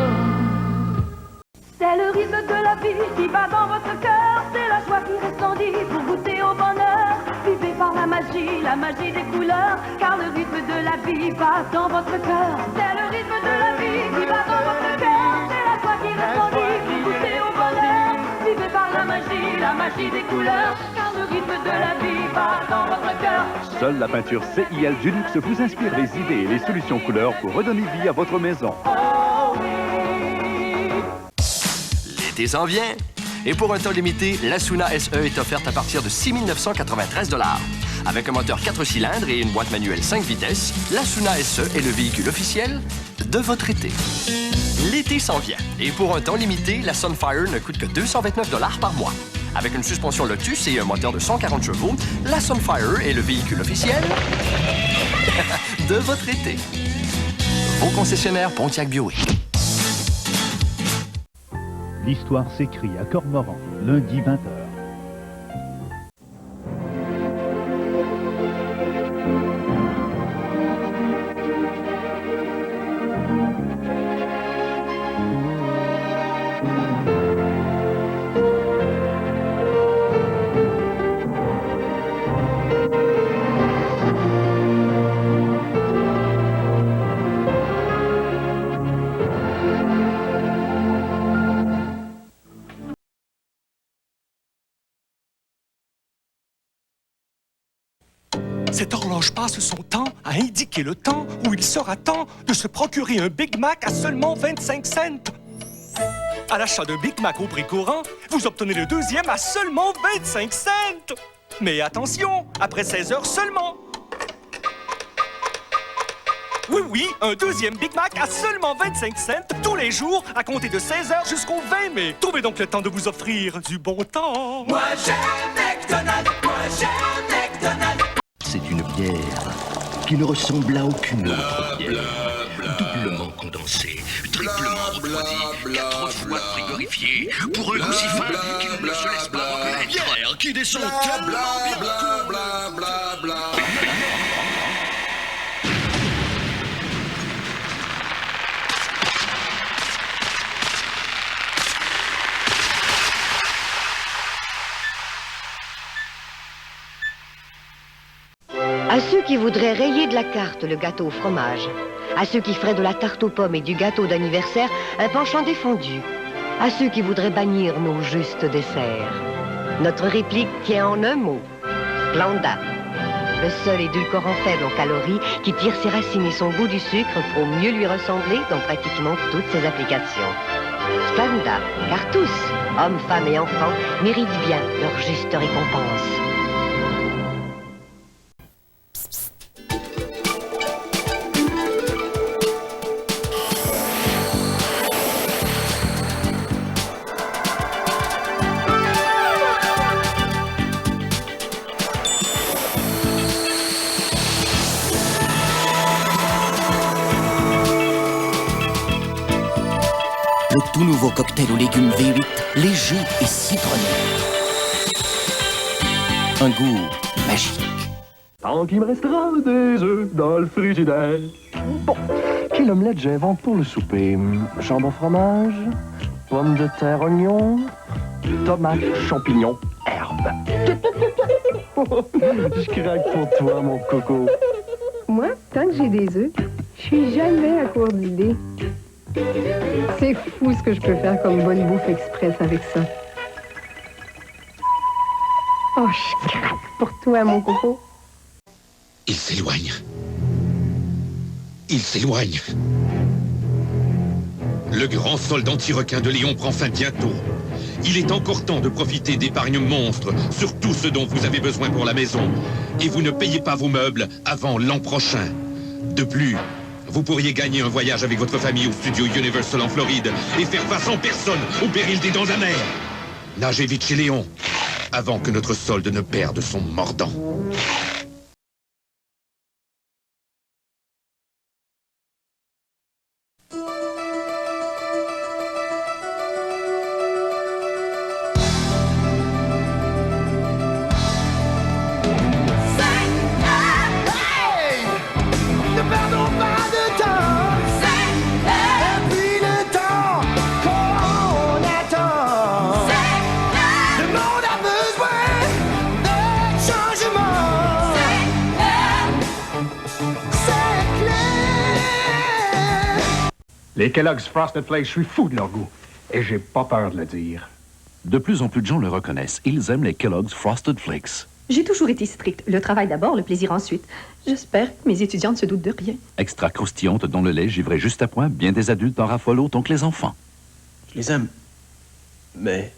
S20: C'est le rythme de la vie qui bat dans votre cœur. C'est la joie qui resplendit pour goûter au bonheur. Vivez par la magie des couleurs. Car le rythme de la vie bat dans votre cœur. C'est le rythme de la vie qui bat dans votre cœur. C'est la joie qui resplendit pour goûter au bonheur. Vivez par la magie des couleurs. Car le rythme de la vie bat dans votre cœur.
S7: Seule la peinture CIL Dulux vous inspire les idées et les solutions couleurs pour redonner vie à votre maison.
S8: L'été s'en vient. Et pour un temps limité, l'Asuna SE est offerte à partir de 6 993 $. Avec un moteur 4 cylindres et une boîte manuelle 5 vitesses, l'Asuna SE est le véhicule officiel de votre été. L'été s'en vient. Et pour un temps limité, la Sunfire ne coûte que 229 $ par mois. Avec une suspension Lotus et un moteur de 140 chevaux, la Sunfire est le véhicule officiel de votre été. Vos concessionnaires Pontiac Buick.
S7: L'histoire s'écrit à Cormoran, lundi 20h.
S9: Cette horloge passe son temps à indiquer le temps où il sera temps de se procurer un Big Mac à seulement 25 cents. À l'achat d'un Big Mac au prix courant, vous obtenez le deuxième à seulement 25 cents. Mais attention, après 16 heures seulement. Oui, un deuxième Big Mac à seulement 25 cents tous les jours à compter de 16 heures jusqu'au 20 mai. Trouvez donc le temps de vous offrir du bon temps.
S2: Moi j'aime McDonald's, moi j'aime McDonald's. C'est une bière qui ne ressemble à aucune autre bière. Doublement condensée, triplement refroidie, 4 fois frigorifiée, pour un goût si fin qu'il ne se laisse pas reconnaître. Bière qui descend tellement bien.
S12: À ceux qui voudraient rayer de la carte le gâteau au fromage, à ceux qui feraient de la tarte aux pommes et du gâteau d'anniversaire un penchant défendu, à ceux qui voudraient bannir nos justes desserts. Notre réplique tient en un mot, Splenda. Le seul édulcorant faible en calories qui tire ses racines et son goût du sucre pour mieux lui ressembler dans pratiquement toutes ses applications. Splenda, car tous, hommes, femmes et enfants, méritent bien leur juste récompense.
S2: Le tout nouveau cocktail aux légumes V8, léger et citronné. Un goût magique.
S18: Tant qu'il me restera des œufs dans le frigidaire. Bon, quelle omelette j'invente pour le souper? Jambon fromage, pommes de terre oignon, tomates, champignons, herbes. Je craque pour toi, mon coco.
S22: Moi, tant que j'ai des œufs, je suis jamais à court d'idées. C'est fou ce que je peux faire comme bonne bouffe express avec ça. Oh, je craque pour toi, mon coco.
S1: Il s'éloigne. Il s'éloigne. Le grand solde anti-requin de Léon prend fin bientôt. Il est encore temps de profiter d'épargne monstre sur tout ce dont vous avez besoin pour la maison. Et vous ne payez pas vos meubles avant l'an prochain. De plus, vous pourriez gagner un voyage avec votre famille au studio Universal en Floride et faire face en personne au péril des dents amères. Nagez vite chez Léon, avant que notre solde ne perde son mordant.
S10: Les Kellogg's Frosted Flakes, je suis fou de leur goût. Et j'ai pas peur de le dire.
S4: De plus en plus de gens le reconnaissent. Ils aiment les Kellogg's Frosted Flakes.
S5: J'ai toujours été stricte. Le travail d'abord, le plaisir ensuite. J'espère que mes étudiants ne se doutent de rien.
S4: Extra croustillante dans le lait, givré juste à point, bien des adultes en raffolent autant que les enfants.
S31: Je les aime. Mais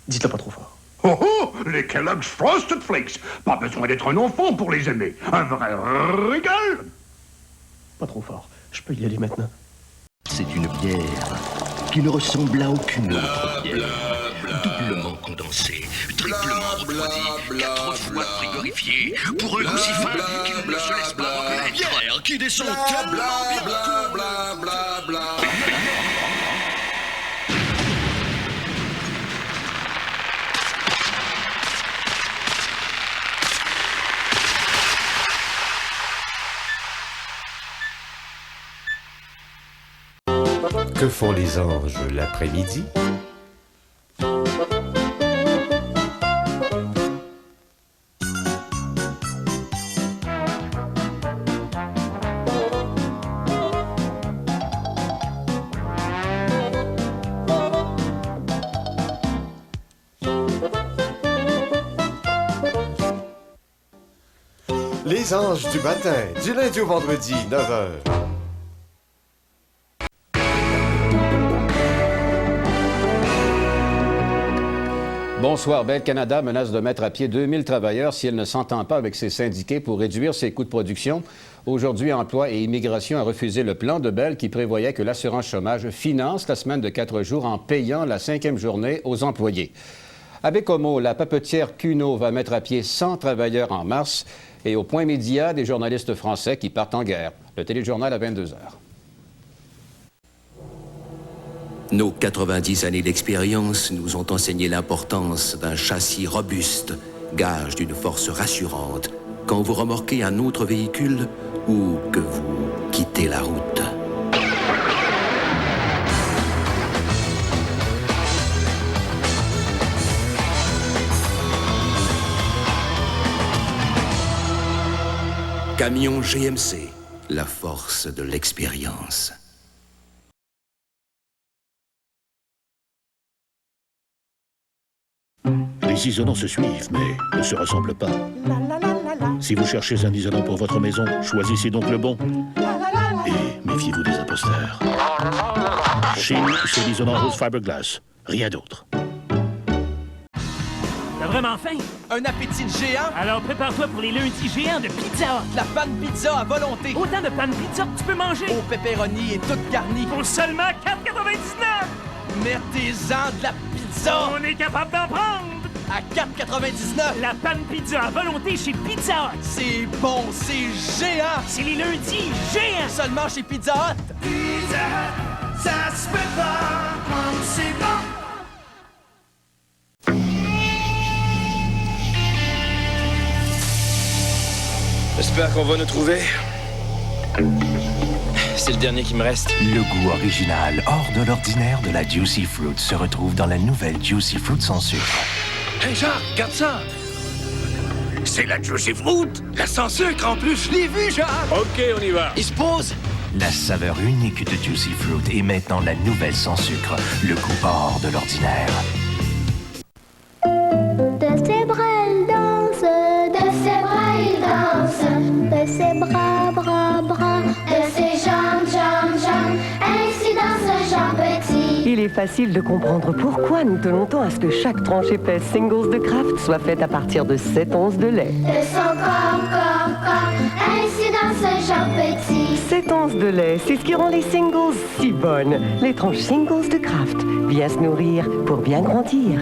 S31: dites-le pas trop fort.
S10: Oh oh! Les Kellogg's Frosted Flakes! Pas besoin d'être un enfant pour les aimer. Un vrai régal!
S31: Pas trop fort. Je peux y aller maintenant.
S2: C'est une bière qui ne ressemble à aucune autre bière. Doublement condensée, triplement refroidie, 4 fois frigorifiée, pour un goût si fin qu'il ne se laisse pas reconnaître. Bière qui descend tellement bien.
S11: Que font les anges l'après-midi? Les anges du matin, du lundi au vendredi, 9h.
S10: Bonsoir. Bell Canada menace de mettre à pied 2000 travailleurs si elle ne s'entend pas avec ses syndiqués pour réduire ses coûts de production. Aujourd'hui, Emploi et Immigration a refusé le plan de Bell qui prévoyait que l'assurance chômage finance la semaine de 4 jours en payant la 5e journée aux employés. À Bécomo, la papetière Cuno va mettre à pied 100 travailleurs en mars. Et au Point Média, des journalistes français qui partent en guerre. Le téléjournal à 22h.
S14: Nos 90 années d'expérience nous ont enseigné l'importance d'un châssis robuste, gage d'une force rassurante, quand vous remorquez un autre véhicule ou que vous quittez la route. Camion GMC, la force de l'expérience.
S16: Les isolants se suivent, mais ne se ressemblent pas. Si vous cherchez un isolant pour votre maison, choisissez donc le bon. Et méfiez-vous des imposteurs. Chez nous, c'est l'isolant Rose Fiberglass. Rien d'autre.
S3: T'as vraiment faim?
S19: Un appétit de géant?
S3: Alors prépare-toi pour les lundis géants de Pizza Hut.
S19: La panne pizza à volonté.
S3: Autant de panne pizza que tu peux manger.
S19: Au pepperoni et toute garnie.
S3: Pour seulement 4,99.
S19: Mettez-en de la pizza.
S3: On est capable d'en prendre.
S19: À 4,99.
S3: La panne pizza à volonté chez Pizza Hut.
S19: C'est bon, c'est géant.
S3: C'est les lundis géants.
S19: Seulement chez Pizza Hut.
S3: Pizza Hut, ça se prépare comme c'est bon.
S31: J'espère qu'on va nous trouver. C'est le dernier qui me reste.
S24: Le goût original, hors de l'ordinaire de la Juicy Fruit se retrouve dans la nouvelle Juicy Fruit sans sucre.
S31: Hey Jacques, regarde ça! C'est la Juicy Fruit! La sans sucre en plus, je l'ai vu, Jacques!
S16: OK, on y va.
S31: Il se pose!
S24: La saveur unique de Juicy Fruit et maintenant la nouvelle sans sucre. Le goût hors de l'ordinaire.
S20: De ses bras il danse, de ses bras il danse, de ses bras, bras, bras, de ses jambes, jambes, jambes, ainsi danse Jean Petit.
S6: Il est facile de comprendre pourquoi nous tenons tant à ce que chaque tranche épaisse Singles de Kraft soit faite à partir de 7 onces de lait.
S20: De son corps, ainsi danse Jean Petit.
S6: 7 onces de lait, c'est ce qui rend les Singles si bonnes. Les tranches Singles de Kraft, bien se nourrir pour bien grandir.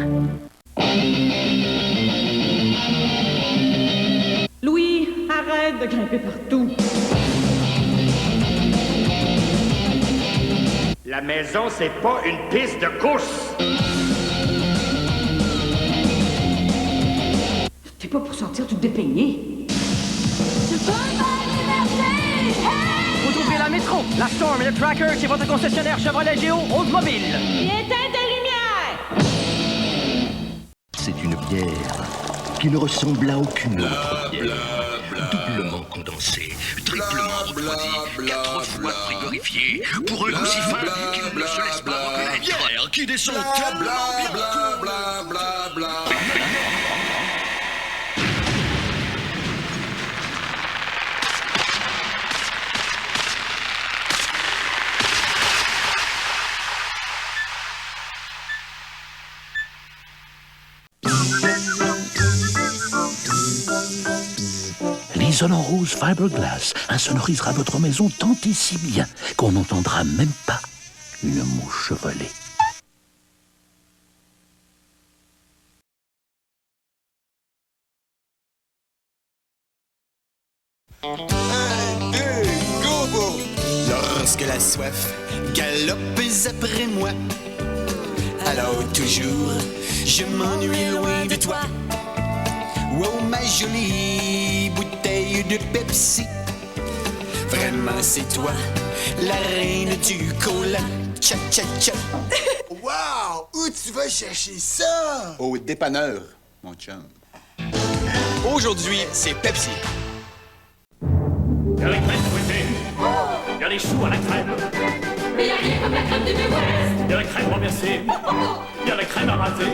S13: Louis, arrête de grimper partout.
S15: La maison, c'est pas une piste de course.
S13: T'es pas pour sortir tout dépeigné.
S19: Vous ouvrez la métro, la Storm et le Tracker, c'est votre concessionnaire Chevrolet Géo Oldsmobile.
S20: Éteins tes lumières.
S2: C'est une bière qui ne ressemble à aucune autre bière. Doublement condensée, triplement refroidie, 4 fois frigorifiée, pour un goût si fin qu'il ne se laisse pas reconnaître. Bière qui descend tellement bien.
S24: L'isolant rose Fiberglass insonorisera votre maison tant et si bien qu'on n'entendra même pas une mouche voler.
S21: Go! Lorsque la soif galope après moi, alors toujours je m'ennuie loin de toi. Oh, ma jolie bouteille de Pepsi, vraiment c'est toi, la reine du cola. Tcha tcha tcha.
S23: Wow! Où tu vas chercher ça?
S21: Au dépanneur, mon chum. Aujourd'hui, c'est Pepsi.
S3: Y'a les crèmes fouettées, y'a les choux à la crème. Mais y'a rien comme la crème du Midwest. Y'a la crème renversée, y'a la crème à raser.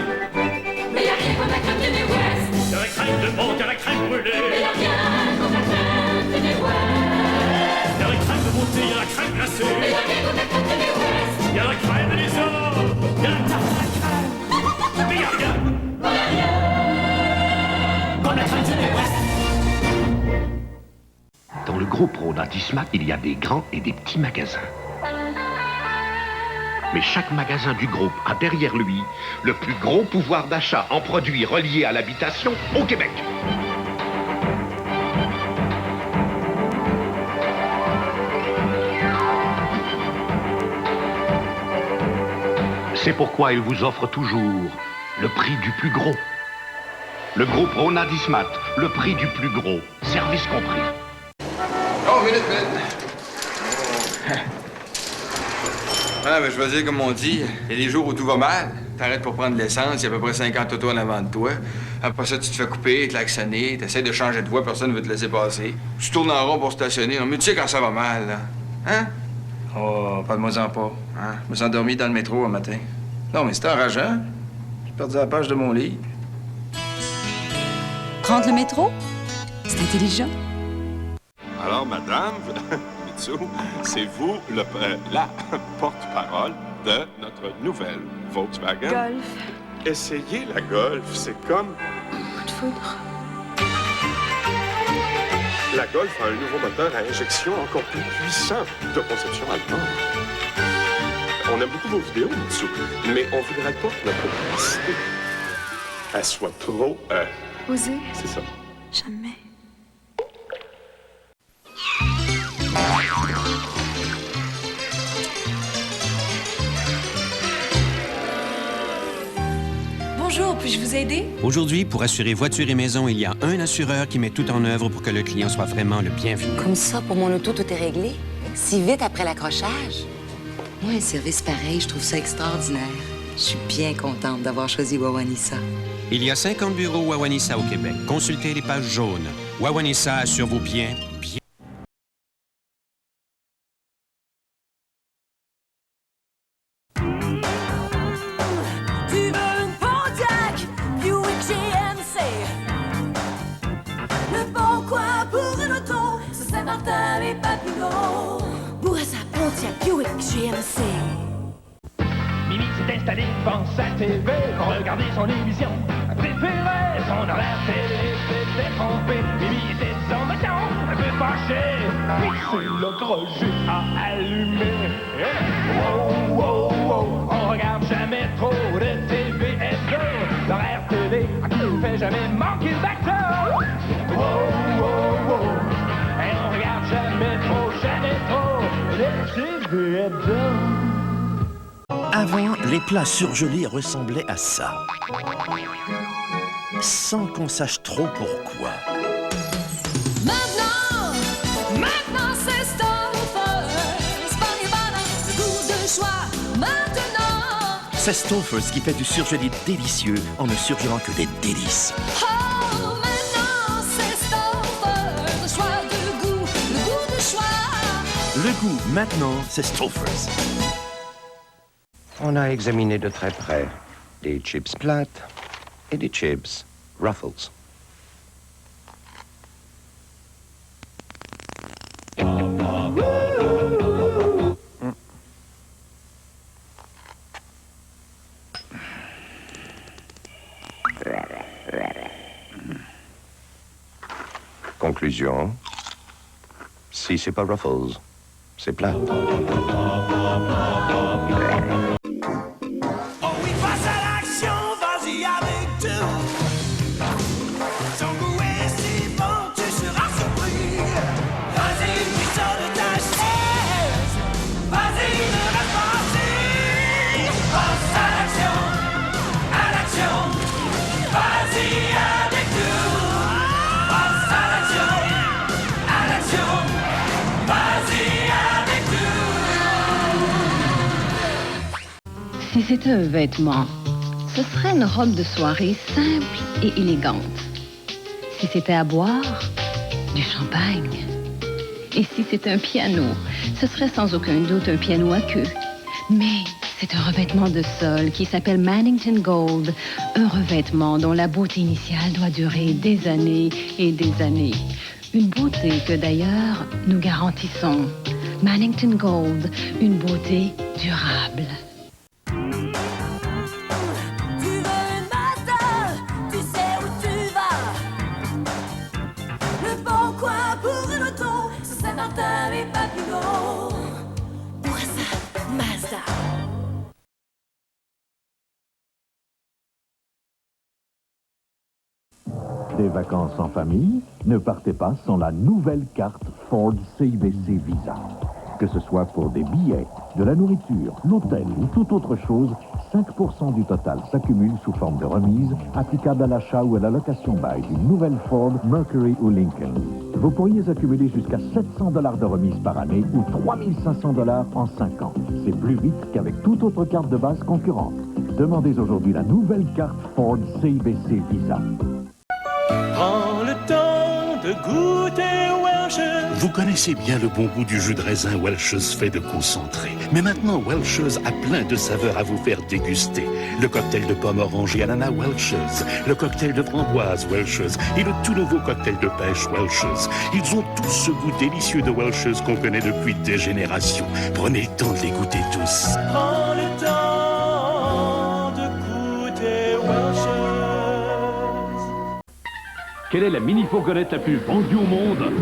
S3: Mais y'a rien comme la crème du Midwest. Y'a la crème de menthe, y'a la crème brûlée. Mais y'a rien comme la crème du Midwest. Y'a la crème de beauté, y'a la crème glacée. Mais y'a rien comme la crème du Midwest. Y'a la crème des hommes, y'a la tarte à la crème. Mais y'a rien comme la crème du Midwest.
S24: Dans le groupe Rona Dismat, il y a des grands et des petits magasins. Mais chaque magasin du groupe a derrière lui le plus gros pouvoir d'achat en produits reliés à l'habitation au Québec. C'est pourquoi il vous offre toujours le prix du plus gros. Le groupe Rona Dismat, le prix du plus gros, service compris.
S25: Oh, minute. Ah, ben, je vais dire comme on dit, il y a des jours où tout va mal. T'arrêtes pour prendre de l'essence, il y a à peu près 50 autos en avant de toi. Après ça, tu te fais couper, klaxonner, t'essaies de changer de voie, personne ne veut te laisser passer. Tu tournes en rond pour stationner. Non, mais tu sais quand ça va mal, là. Hein? Oh, parle-moi-en pas. Hein? Je me suis endormi dans le métro un matin. Non, mais c'était enrageant. J'ai perdu la page de mon livre.
S26: Prendre le métro? C'est intelligent.
S27: Alors, madame, Mitsu, c'est vous la porte-parole de notre nouvelle Volkswagen.
S26: Golf.
S27: Essayez la Golf, c'est comme...
S26: Coup de foudre.
S27: La Golf a un nouveau moteur à injection encore plus puissant de conception allemande. On aime beaucoup vos vidéos, Mitsu, mais on voudrait pas que notre publicité, elle soit trop...
S26: Osée.
S27: C'est ça.
S26: Jamais.
S28: Bonjour, puis-je vous aider?
S29: Aujourd'hui, pour assurer voiture et maison, il y a un assureur qui met tout en œuvre pour que le client soit vraiment le bienvenu.
S28: Comme ça, pour mon auto, tout est réglé? Si vite après l'accrochage? Moi, un service pareil, je trouve ça extraordinaire. Je suis bien contente d'avoir choisi Wawanisa.
S29: Il y a 50 bureaux Wawanisa au Québec. Consultez les pages jaunes. Wawanisa assure vos biens
S20: Saint-Martin, mais pas plus gros. Bourassa, Pontiac, Buick, GMC.
S3: Mimi s'est installée devant sa TV pour regarder son émission préférée. Son horaire télé s'était trompé. Mimi était en matin, un peu fâché. Puis c'est le crochet à allumer. Wow, wow, wow, on regarde jamais trop de TVS2. L'horaire télé ne fait jamais manquer le bateau. Wow, wow, wow, et on regarde jamais trop de TVS2.
S1: Avant, les plats surgelés ressemblaient à ça. Sans qu'on sache trop pourquoi.
S20: Maintenant c'est Stouffer's. Spaghetti, le goût de choix. Maintenant.
S1: C'est Stouffer's qui fait du surgelé délicieux en ne surgelant que des délices.
S20: Oh, maintenant c'est Stouffer's. Le choix de goût, le goût de choix.
S1: Le goût, maintenant, c'est Stouffer's.
S4: On a examiné de très près des chips plates et des chips Ruffles. Conclusion, si c'est pas Ruffles, c'est plat.
S5: Si c'était un vêtement, ce serait une robe de soirée simple et élégante. Si c'était à boire, du champagne. Et si c'était un piano, ce serait sans aucun doute un piano à queue. Mais c'est un revêtement de sol qui s'appelle Mannington Gold, un revêtement dont la beauté initiale doit durer des années et des années. Une beauté que d'ailleurs nous garantissons. Mannington Gold, une beauté durable.
S20: Mais pas plus gros. Bourassa, Mazda.
S7: Des vacances en famille? Ne partez pas sans la nouvelle carte Ford CIBC Visa. Que ce soit pour des billets, de la nourriture, l'hôtel ou toute autre chose, 5% du total s'accumule sous forme de remise, applicable à l'achat ou à la location bail d'une nouvelle Ford, Mercury ou Lincoln. Vous pourriez accumuler jusqu'à $700 de remise par année ou $3 500 en 5 ans. C'est plus vite qu'avec toute autre carte de base concurrente. Demandez aujourd'hui la nouvelle carte Ford CIBC Visa.
S8: Prends le temps de goûter Welch's.
S16: Vous connaissez bien le bon goût du jus de raisin Welch's fait de concentré. Mais maintenant, Welch's a plein de saveurs à vous faire déguster. Le cocktail de pommes orange et ananas Welch's, le cocktail de framboise Welch's et le tout nouveau cocktail de pêche Welch's. Ils ont tous ce goût délicieux de Welch's qu'on connaît depuis des générations. Prenez le temps de les goûter tous.
S8: Prends le temps de goûter Welch's.
S9: Quelle est la mini-fourgonnette la plus vendue au monde?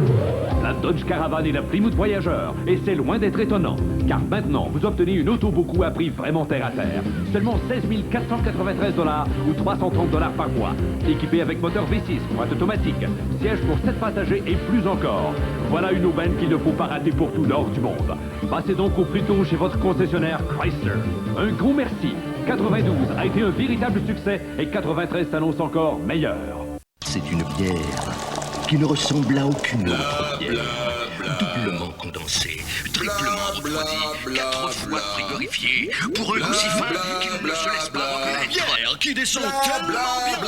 S9: La Dodge Caravan est la Plymouth Voyageur, et c'est loin d'être étonnant, car maintenant, vous obtenez une auto beaucoup à prix vraiment terre-à-terre. Seulement 16 493 $ ou 330 $ par mois. Équipée avec moteur V6, boîte automatique, siège pour 7 passagers et plus encore. Voilà une aubaine qu'il ne faut pas rater pour tout l'or du monde. Passez donc au plus tôt chez votre concessionnaire Chrysler. Un gros merci. 92 a été un véritable succès et 93 s'annonce encore meilleur.
S2: C'est une bière qui ne ressemble à aucune autre bière. Doublement condensée, triplement refroidie, 4 fois frigorifiée, pour un goût si fin qu'il ne se laisse pas reconnaître. Bière qui descend tellement bien.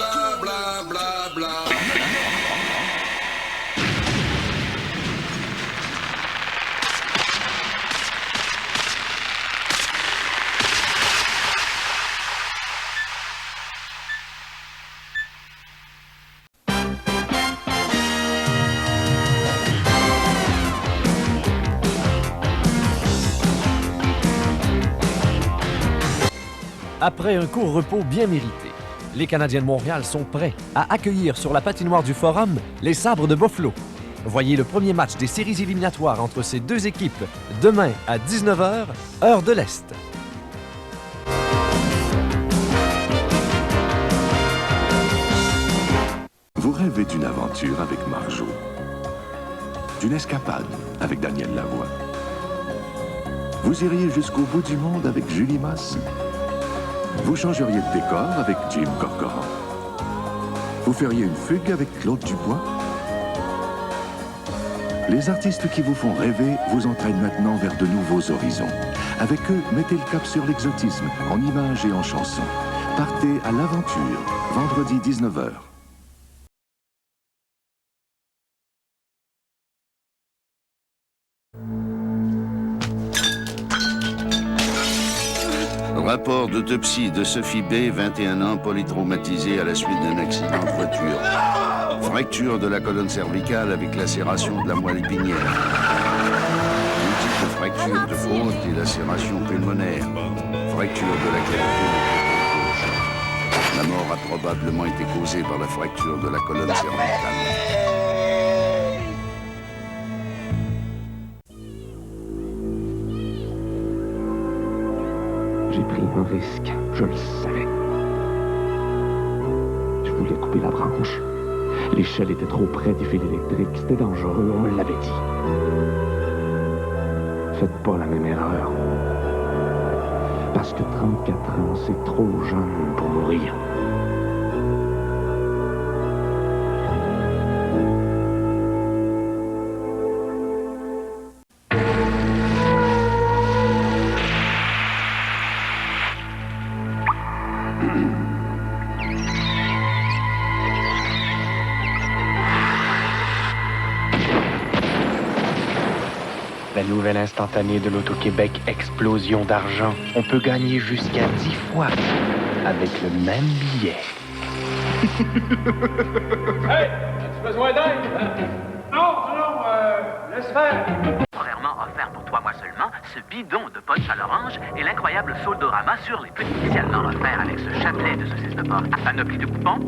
S6: Après un court repos bien mérité, les Canadiens de Montréal sont prêts à accueillir sur la patinoire du Forum les Sabres de Buffalo. Voyez le premier match des séries éliminatoires entre ces deux équipes demain à 19h, heure de l'Est.
S7: Vous rêvez d'une aventure avec Marjo, d'une escapade avec Daniel Lavoie. Vous iriez jusqu'au bout du monde avec Julie Masse. Vous changeriez de décor avec Jim Corcoran. Vous feriez une fugue avec Claude Dubois. Les artistes qui vous font rêver vous entraînent maintenant vers de nouveaux horizons. Avec eux, mettez le cap sur l'exotisme, en images et en chansons. Partez à l'aventure, vendredi 19h.
S24: Rapport d'autopsie de Sophie B, 21 ans, polytraumatisée à la suite d'un accident de voiture. Fracture de la colonne cervicale avec lacération de la moelle épinière. Multiples fractures de côte et lacération pulmonaire. Fracture de la clavicule gauche. La mort a probablement été causée par la fracture de la colonne cervicale.
S10: J'ai pris un risque, je le savais. Je voulais couper la branche. L'échelle était trop près des fils électriques, c'était dangereux, on me l'avait dit. Faites pas la même erreur. Parce que 34 ans, c'est trop jeune pour mourir.
S11: La nouvelle instantanée de l'Auto-Québec Explosion d'argent. On peut gagner jusqu'à 10 fois avec le même billet.
S3: Hey! As-tu besoin d'aide? Non, laisse faire.
S12: Temporairement offert pour 3 mois seulement, ce bidon de punch à l'orange et l'incroyable Soldorama sur les petits. Spécialement offert avec ce chapelet de saucisses de porc à panoplie de coupons.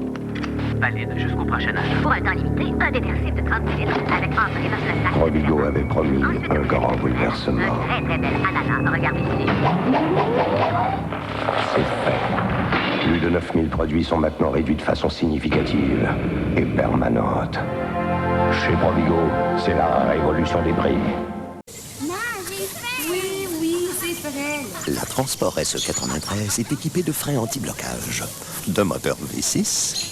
S12: Valide jusqu'au prochain achat.
S20: Pour un temps limité, un déversible de 30 ml avec entrée dans le sac.
S4: Robigo avait promis un grand bouleversement.
S20: Un très très bel ananas. Regardez ici.
S4: C'est fait. Plus de 9000 produits sont maintenant réduits de façon significative et permanente. Chez Provigo, c'est la révolution des prix.
S26: Oui, c'est vrai.
S1: La Transport SE93 est équipée de freins anti-blocage, d'un moteur V6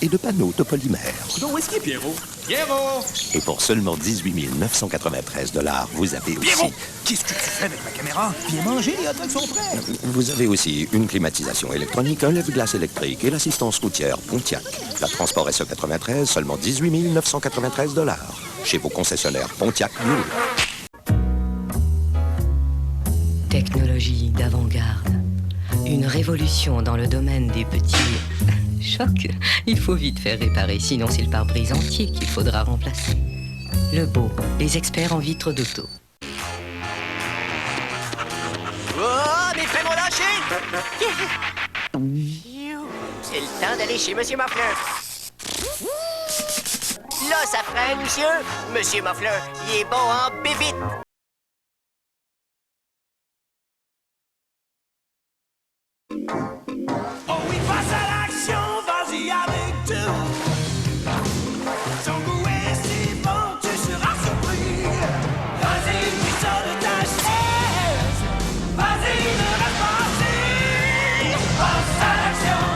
S1: et de panneaux de polymère.
S14: Donc, où est-ce qu'il est, Pierrot? Pierrot!
S1: Et pour seulement 18 993 $, vous avez
S14: Pierrot!
S1: aussi...
S14: Qu'est-ce que tu fais avec ma caméra? Viens manger, les hot dogs sont prêts!
S1: Vous avez aussi une climatisation électronique, un lève-glace électrique et l'assistance routière Pontiac. La Transport SE93, seulement 18 993 $. Chez vos concessionnaires Pontiac Mule.
S15: Technologie d'avant-garde. Une révolution dans le domaine des petits... Choc. Il faut vite faire réparer, sinon c'est le pare-brise entier qu'il faudra remplacer. Le Beau, les experts en vitres d'auto.
S19: Oh, mes traits m'ont lâché! C'est le temps d'aller chez Monsieur Muffler. Là, ça freine, monsieur. Monsieur Muffler, il est bon en bébite.
S8: Oh oui, passe à l'action, vas-y avec tout. Son goût est si bon, tu seras surpris. Vas-y, puis sors de ta chaise. Vas-y, ne reste pas assis. Passe à l'action,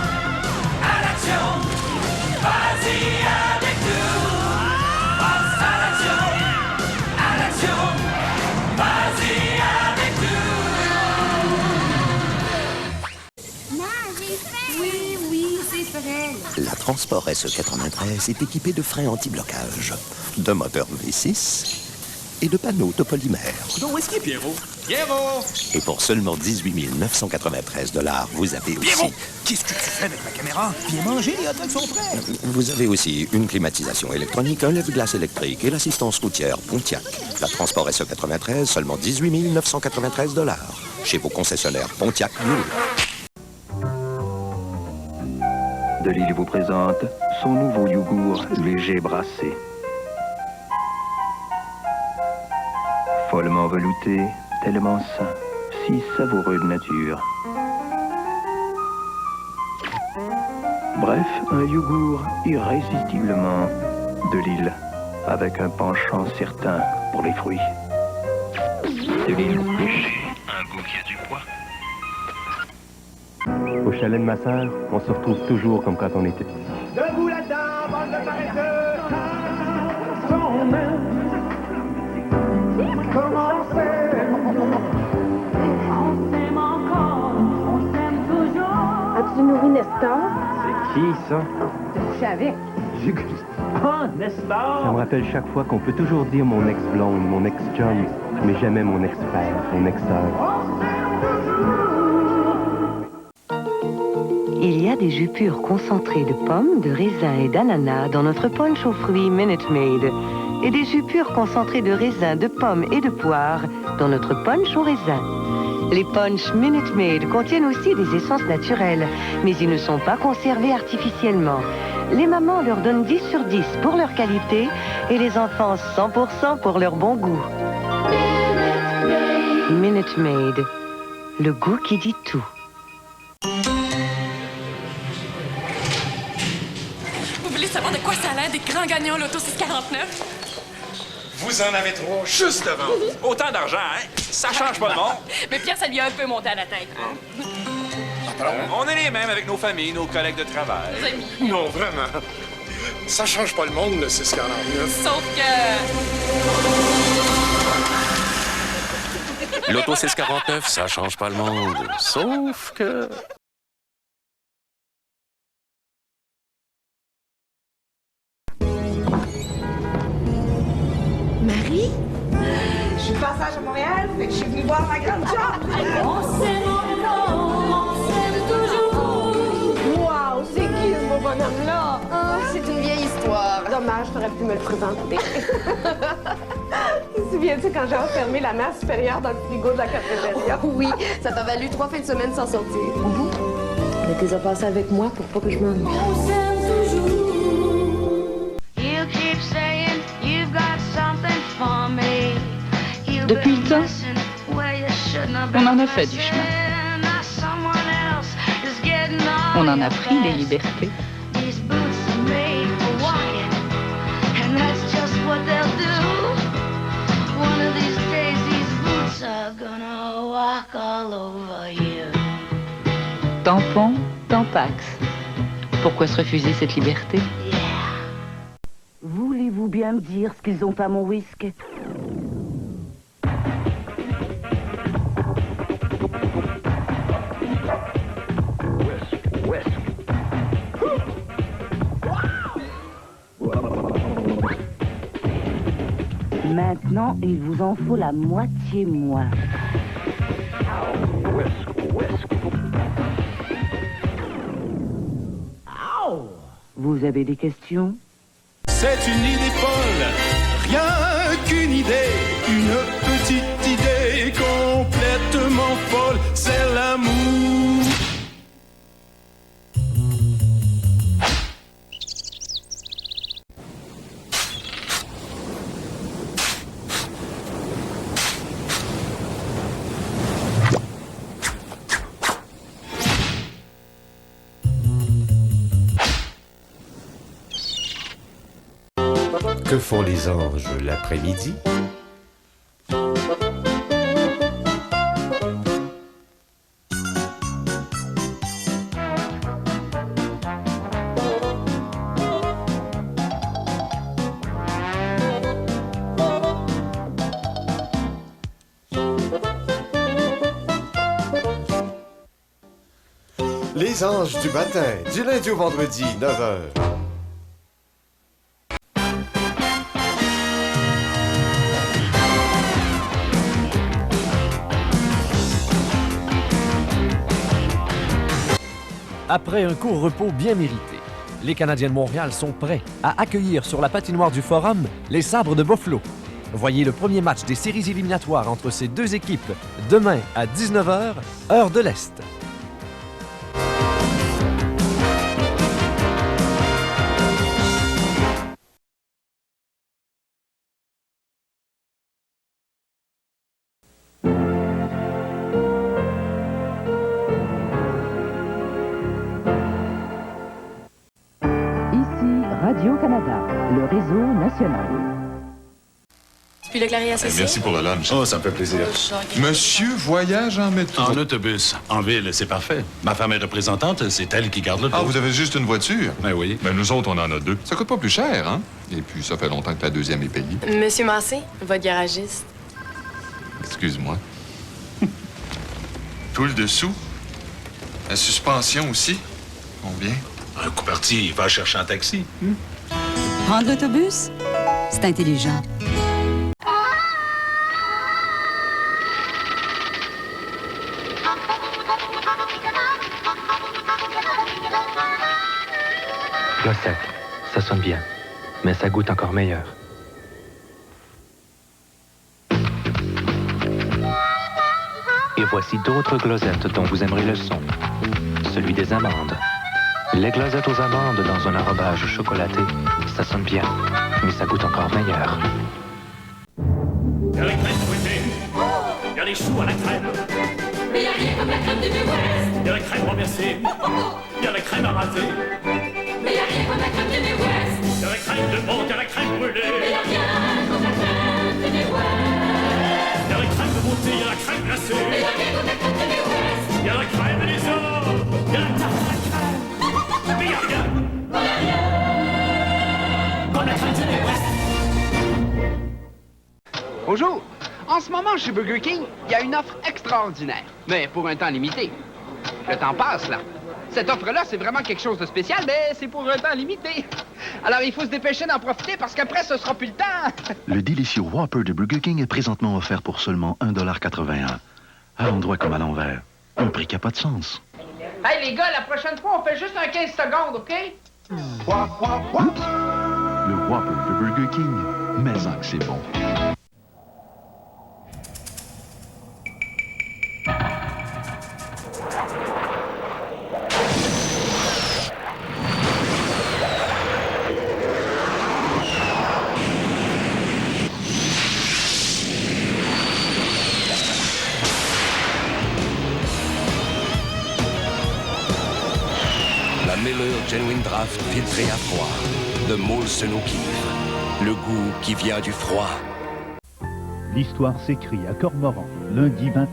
S8: vas-y avec tout. Passe à l'action, vas-y avec tout.
S26: Oui, c'est vrai.
S1: La Transport SE93 est équipée de freins anti-blocage, d'un moteur V6 et de panneaux de polymère.
S14: Donc, où est-ce qu'il est, Pierrot? Pierrot!
S1: Et pour seulement 18 993 $, vous avez
S14: Pierrot!
S1: aussi...
S14: Qu'est-ce que tu fais avec ma caméra? Viens manger, les hot dogs sont prêts!
S1: Vous avez aussi une climatisation électronique, un lève-glace électrique et l'assistance routière Pontiac. La Transport SE93, seulement 18 993 $. Chez vos concessionnaires Pontiac Mule.
S10: Delille vous présente son nouveau yogourt léger brassé. Follement velouté, tellement sain, si savoureux de nature. Bref, un yogourt irrésistiblement Delille, avec un penchant certain pour les fruits. Delille léger, un goût qui a du poids.
S11: Au chalet de ma sœur, on se retrouve toujours comme quand on était petit.
S8: Debout là-dedans, bande de paresseux! Son main, comment on s'aime? On s'aime encore, on s'aime toujours.
S13: As-tu nourri Nestor?
S11: C'est qui, ça?
S13: T'as couché avec?
S8: Oh, Nestor!
S11: Ça me rappelle chaque fois qu'on peut toujours dire mon ex-blonde, mon ex-chum, mais jamais mon ex-père, mon ex-sœur.
S15: Il y a des jus purs concentrés de pommes, de raisins et d'ananas dans notre punch aux fruits Minute Maid. Et des jus purs concentrés de raisins, de pommes et de poires dans notre punch aux raisins. Les punch Minute Maid contiennent aussi des essences naturelles, mais ils ne sont pas conservés artificiellement. Les mamans leur donnent 10 sur 10 pour leur qualité et les enfants 100% pour leur bon goût. Minute Maid, le goût qui dit tout.
S17: Vous voulez savoir de quoi ça a l'air des grands gagnants l'Auto 649?
S14: Vous en avez trop juste devant. Autant d'argent, hein? Ça change pas le monde.
S17: Mais Pierre, ça lui a un peu monté à la tête.
S14: On est les mêmes avec nos familles, nos collègues de travail.
S17: Nos amis.
S14: Non, vraiment. Ça change pas le monde, le 649.
S17: Sauf que...
S18: L'Auto 649, ça change pas le monde. Sauf que...
S13: Marie?
S26: Je suis de passage à Montréal, fait que je suis venue voir ma grande job.
S20: On s'aime encore, on s'aime toujours.
S13: Wow, c'est qui ce beau bonhomme-là?
S26: Ah, c'est une vieille histoire.
S13: Dommage, t'aurais pu me le présenter. Te souviens-tu quand j'ai enfermé la mère supérieure dans le frigo de la cafétéria?
S26: Oui, ça t'a valu 3 fins de semaine sans sortir.
S13: Mais t'es à passer avec moi pour pas que je m'ennuie.
S20: On s'aime toujours.
S5: Depuis le temps, on en a fait du chemin. On en a pris des libertés. Tampon, Tampax. Pourquoi se refuser cette liberté?
S21: Voulez-vous bien me dire ce qu'ils ont pas mon whisky? Maintenant, il vous en faut la moitié moins. Vous avez des questions?
S8: C'est une idée folle, rien qu'une idée, une petite idée complètement folle, c'est l'amour.
S22: Que font les anges l'après-midi? Les anges du matin, du lundi au vendredi, 9h.
S6: Après un court repos bien mérité, les Canadiens de Montréal sont prêts à accueillir sur la patinoire du Forum les Sabres de Buffalo. Voyez le premier match des séries éliminatoires entre ces deux équipes demain à 19h, heure de l'Est.
S21: Radio-Canada, le réseau national.
S17: Puis le Clarier associé?
S2: Merci pour le lunch. Oh, ça me fait plaisir. Monsieur voyage en métro?
S18: En autobus. En ville, c'est parfait. Ma femme est représentante, c'est elle qui garde le
S2: Ah, vous avez juste une voiture?
S18: Ben oui.
S2: Ben nous autres, on en a deux. Ça coûte pas plus cher, hein? Et puis, ça fait longtemps que la deuxième est payée.
S17: Monsieur Massé, votre garagiste.
S2: Excuse-moi. Tout le dessous? La suspension aussi? Combien?
S18: Un coup parti, il va chercher un taxi.
S7: Prendre l'autobus, c'est intelligent.
S11: Closette, ça sonne bien, mais ça goûte encore meilleur. Et voici d'autres glosettes dont vous aimerez le son. Celui des amandes. Les glosettes aux amandes dans un enrobage chocolaté, ça sonne bien, mais ça goûte encore meilleur.
S3: Il y a la crème fouettée, il y a les choux à la crème. Mais il n'y a rien comme la crème du Midwest. Il y a la crème renversée, il y a la crème arrasée. Mais il n'y a rien comme la crème du Midwest. Il y a la crème de menthe, il y a la crème brûlée. Mais il n'y a rien comme la crème du Midwest. Il y a la crème de beauté, il y a la crème glacée. Mais il n'y a rien comme la crème du Midwest. Il y a la crème des hommes, il y a la tarte à la crème. Mais il n'y a rien comme la crème du Midwest.
S9: Bonjour! En ce moment, chez Burger King, il y a une offre extraordinaire, mais pour un temps limité. Le temps passe, là. Cette offre-là, c'est vraiment quelque chose de spécial, mais c'est pour un temps limité. Alors, il faut se dépêcher d'en profiter parce qu'après, ce sera plus le temps.
S16: Le délicieux Whopper de Burger King est présentement offert pour seulement 1,81 $. À l'endroit comme à l'envers. Un prix qui n'a pas de sens.
S9: Hey, les gars, la prochaine fois, on fait juste un 15 secondes, OK?
S16: Le Whopper de Burger King, mais en que c'est bon.
S1: La Miller Genuine Draft filtrée à froid de Molson O'Keeffe. Le goût qui vient du froid.
S23: L'histoire s'écrit à Cormoran, lundi 20h.